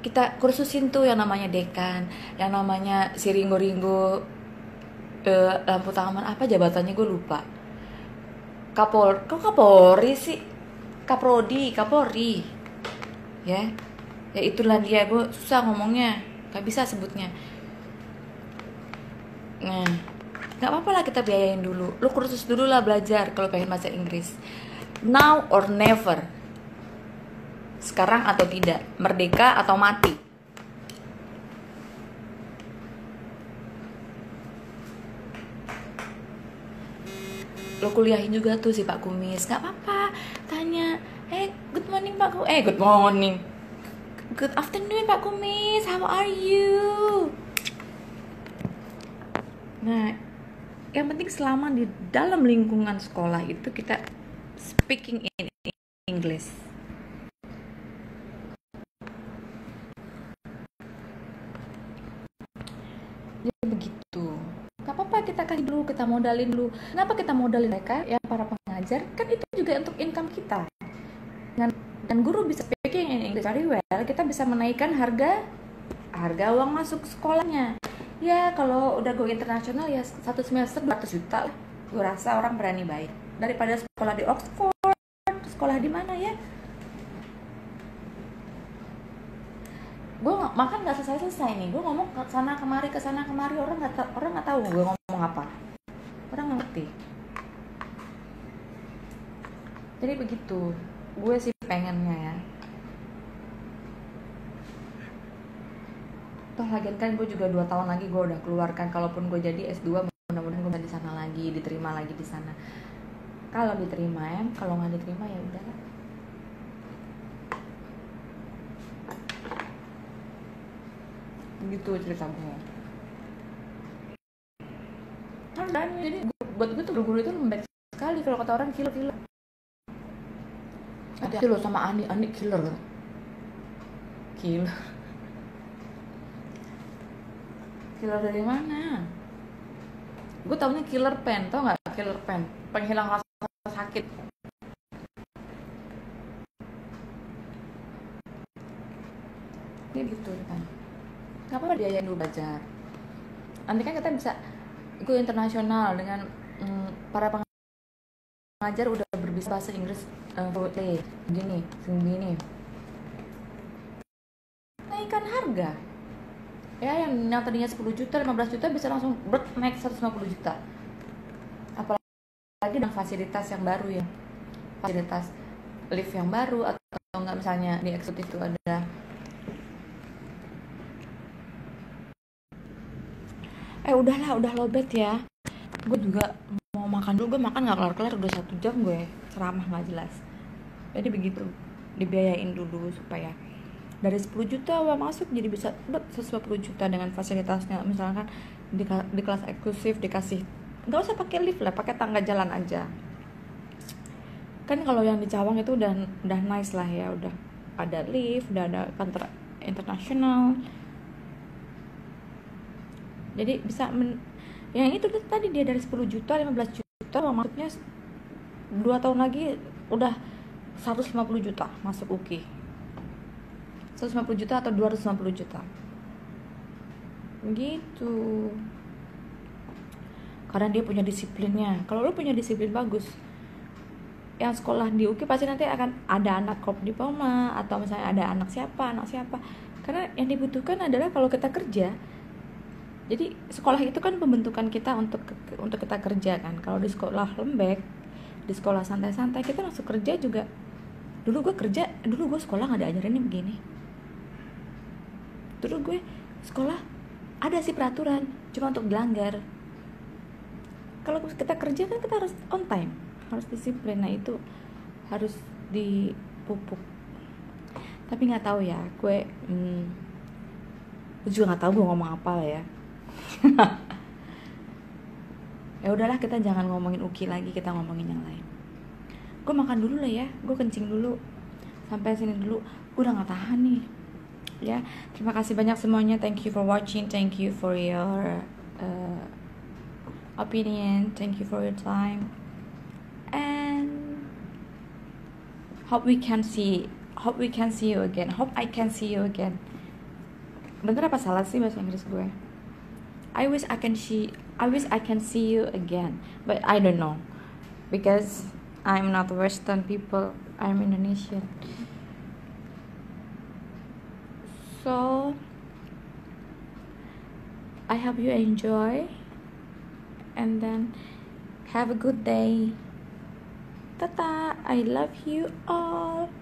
kita kursusin tuh yang namanya dekan, yang namanya si Ringo lampu tangan, apa jabatannya gue lupa. Kapolri sih? Kapolri ya. Ya itulah dia, gue susah ngomongnya, gak bisa sebutnya. Nah, gak apa-apa lah kita biayain dulu. Lu kursus dulu lah, belajar kalau pengen bahasa Inggris. Now or never. Sekarang atau tidak, merdeka atau mati. Lo kuliahin juga tuh si Pak Kumis, gak apa-apa. Tanya, good morning Pak Kumis. Good morning. Good afternoon Pak Kumis, how are you? Nah, yang penting selama di dalam lingkungan sekolah itu kita speaking in English. Jadi begitu. Gak apa-apa kita kasih dulu, kita mau modalin dulu. Kenapa kita modalin mereka? Ya para pengajar, kan itu juga untuk income kita. Dan guru bisa speaking English very well, kita bisa menaikkan harga uang masuk sekolahnya. Ya kalau udah go internasional ya 1 semester 200 juta lah. Gue rasa orang berani bayar daripada sekolah di Oxford, sekolah di mana ya. Gue makan nggak selesai nih, gue ngomong ke sana kemari orang nggak tahu gue ngomong apa, orang nggak ngerti. Jadi begitu gue sih pengennya ya. Toh lagian kan gue juga 2 tahun lagi gue udah keluarkan, kalaupun gue jadi S2 mudah-mudahan gue bisa di sana lagi, diterima lagi di sana. Kalau diterima ya, kalau nggak diterima ya udah. Gitu cerita gue. Dan jadi buat gue tuh guru itu lembek sekali, kalau kata orang killer. Hati-hati lo sama Andi killer. Killer dari mana? Gue taunya killer pen, tau nggak? Killer pen, penghilang rasa sakit. Ini gitu kan. Gak apa-apa dia yang dulu belajar. Nanti kan kita bisa go internasional dengan para pengajar udah berbisa bahasa Inggris gini. Naikkan harga. Ya yang tadinya 10 juta, 15 juta bisa langsung naik 150 juta. Apalagi dengan fasilitas yang baru ya. Fasilitas lift yang baru atau enggak misalnya di eksekutif itu ada udah lobet ya. Gue juga mau makan dulu, gue makan gak kelar-kelar udah 1 jam gue ceramah gak jelas. Jadi begitu, dibiayain dulu supaya dari 10 juta uang masuk jadi bisa 150 juta dengan fasilitasnya. Misalkan di kelas eksklusif dikasih, gak usah pakai lift lah, pakai tangga jalan aja. Kan kalau yang di Cawang itu udah nice lah ya, udah ada lift, udah ada kantor internasional. Jadi bisa yang itu tadi dia dari 10 juta, 15 juta uang masuknya 2 tahun lagi udah 150 juta masuk UKI. 150 juta atau 250 juta gitu. Karena dia punya disiplinnya. Kalau lo punya disiplin bagus, yang sekolah di UKI pasti nanti akan ada anak kop diploma atau misalnya ada anak siapa. Karena yang dibutuhkan adalah kalau kita kerja. Jadi sekolah itu kan pembentukan kita untuk kita kerja kan. Kalau di sekolah lembek, di sekolah santai-santai, kita masuk kerja juga. Dulu gue sekolah nggak diajarinnya begini. Dulu gue sekolah ada sih peraturan, cuma untuk dilanggar. Kalau kita kerja kan kita harus on time, harus disiplin. Nah itu harus dipupuk. Tapi nggak tahu ya, gue juga nggak tahu gue ngomong apa lah ya. Ya udahlah, kita jangan ngomongin UKI lagi, kita ngomongin yang lain. Gue makan dulu lah ya, gue kencing dulu, sampai sini dulu, gue udah nggak tahan nih. Ya, terima kasih banyak semuanya. Thank you for watching, thank you for your opinion, thank you for your time, and hope we can see you again. Hope I can see you again. Bener apa salah sih bahasa Inggris gue? I wish I can see you again, but I don't know because I'm not Western people. I'm Indonesian. So I hope you enjoy and then have a good day. Tata, I love you all.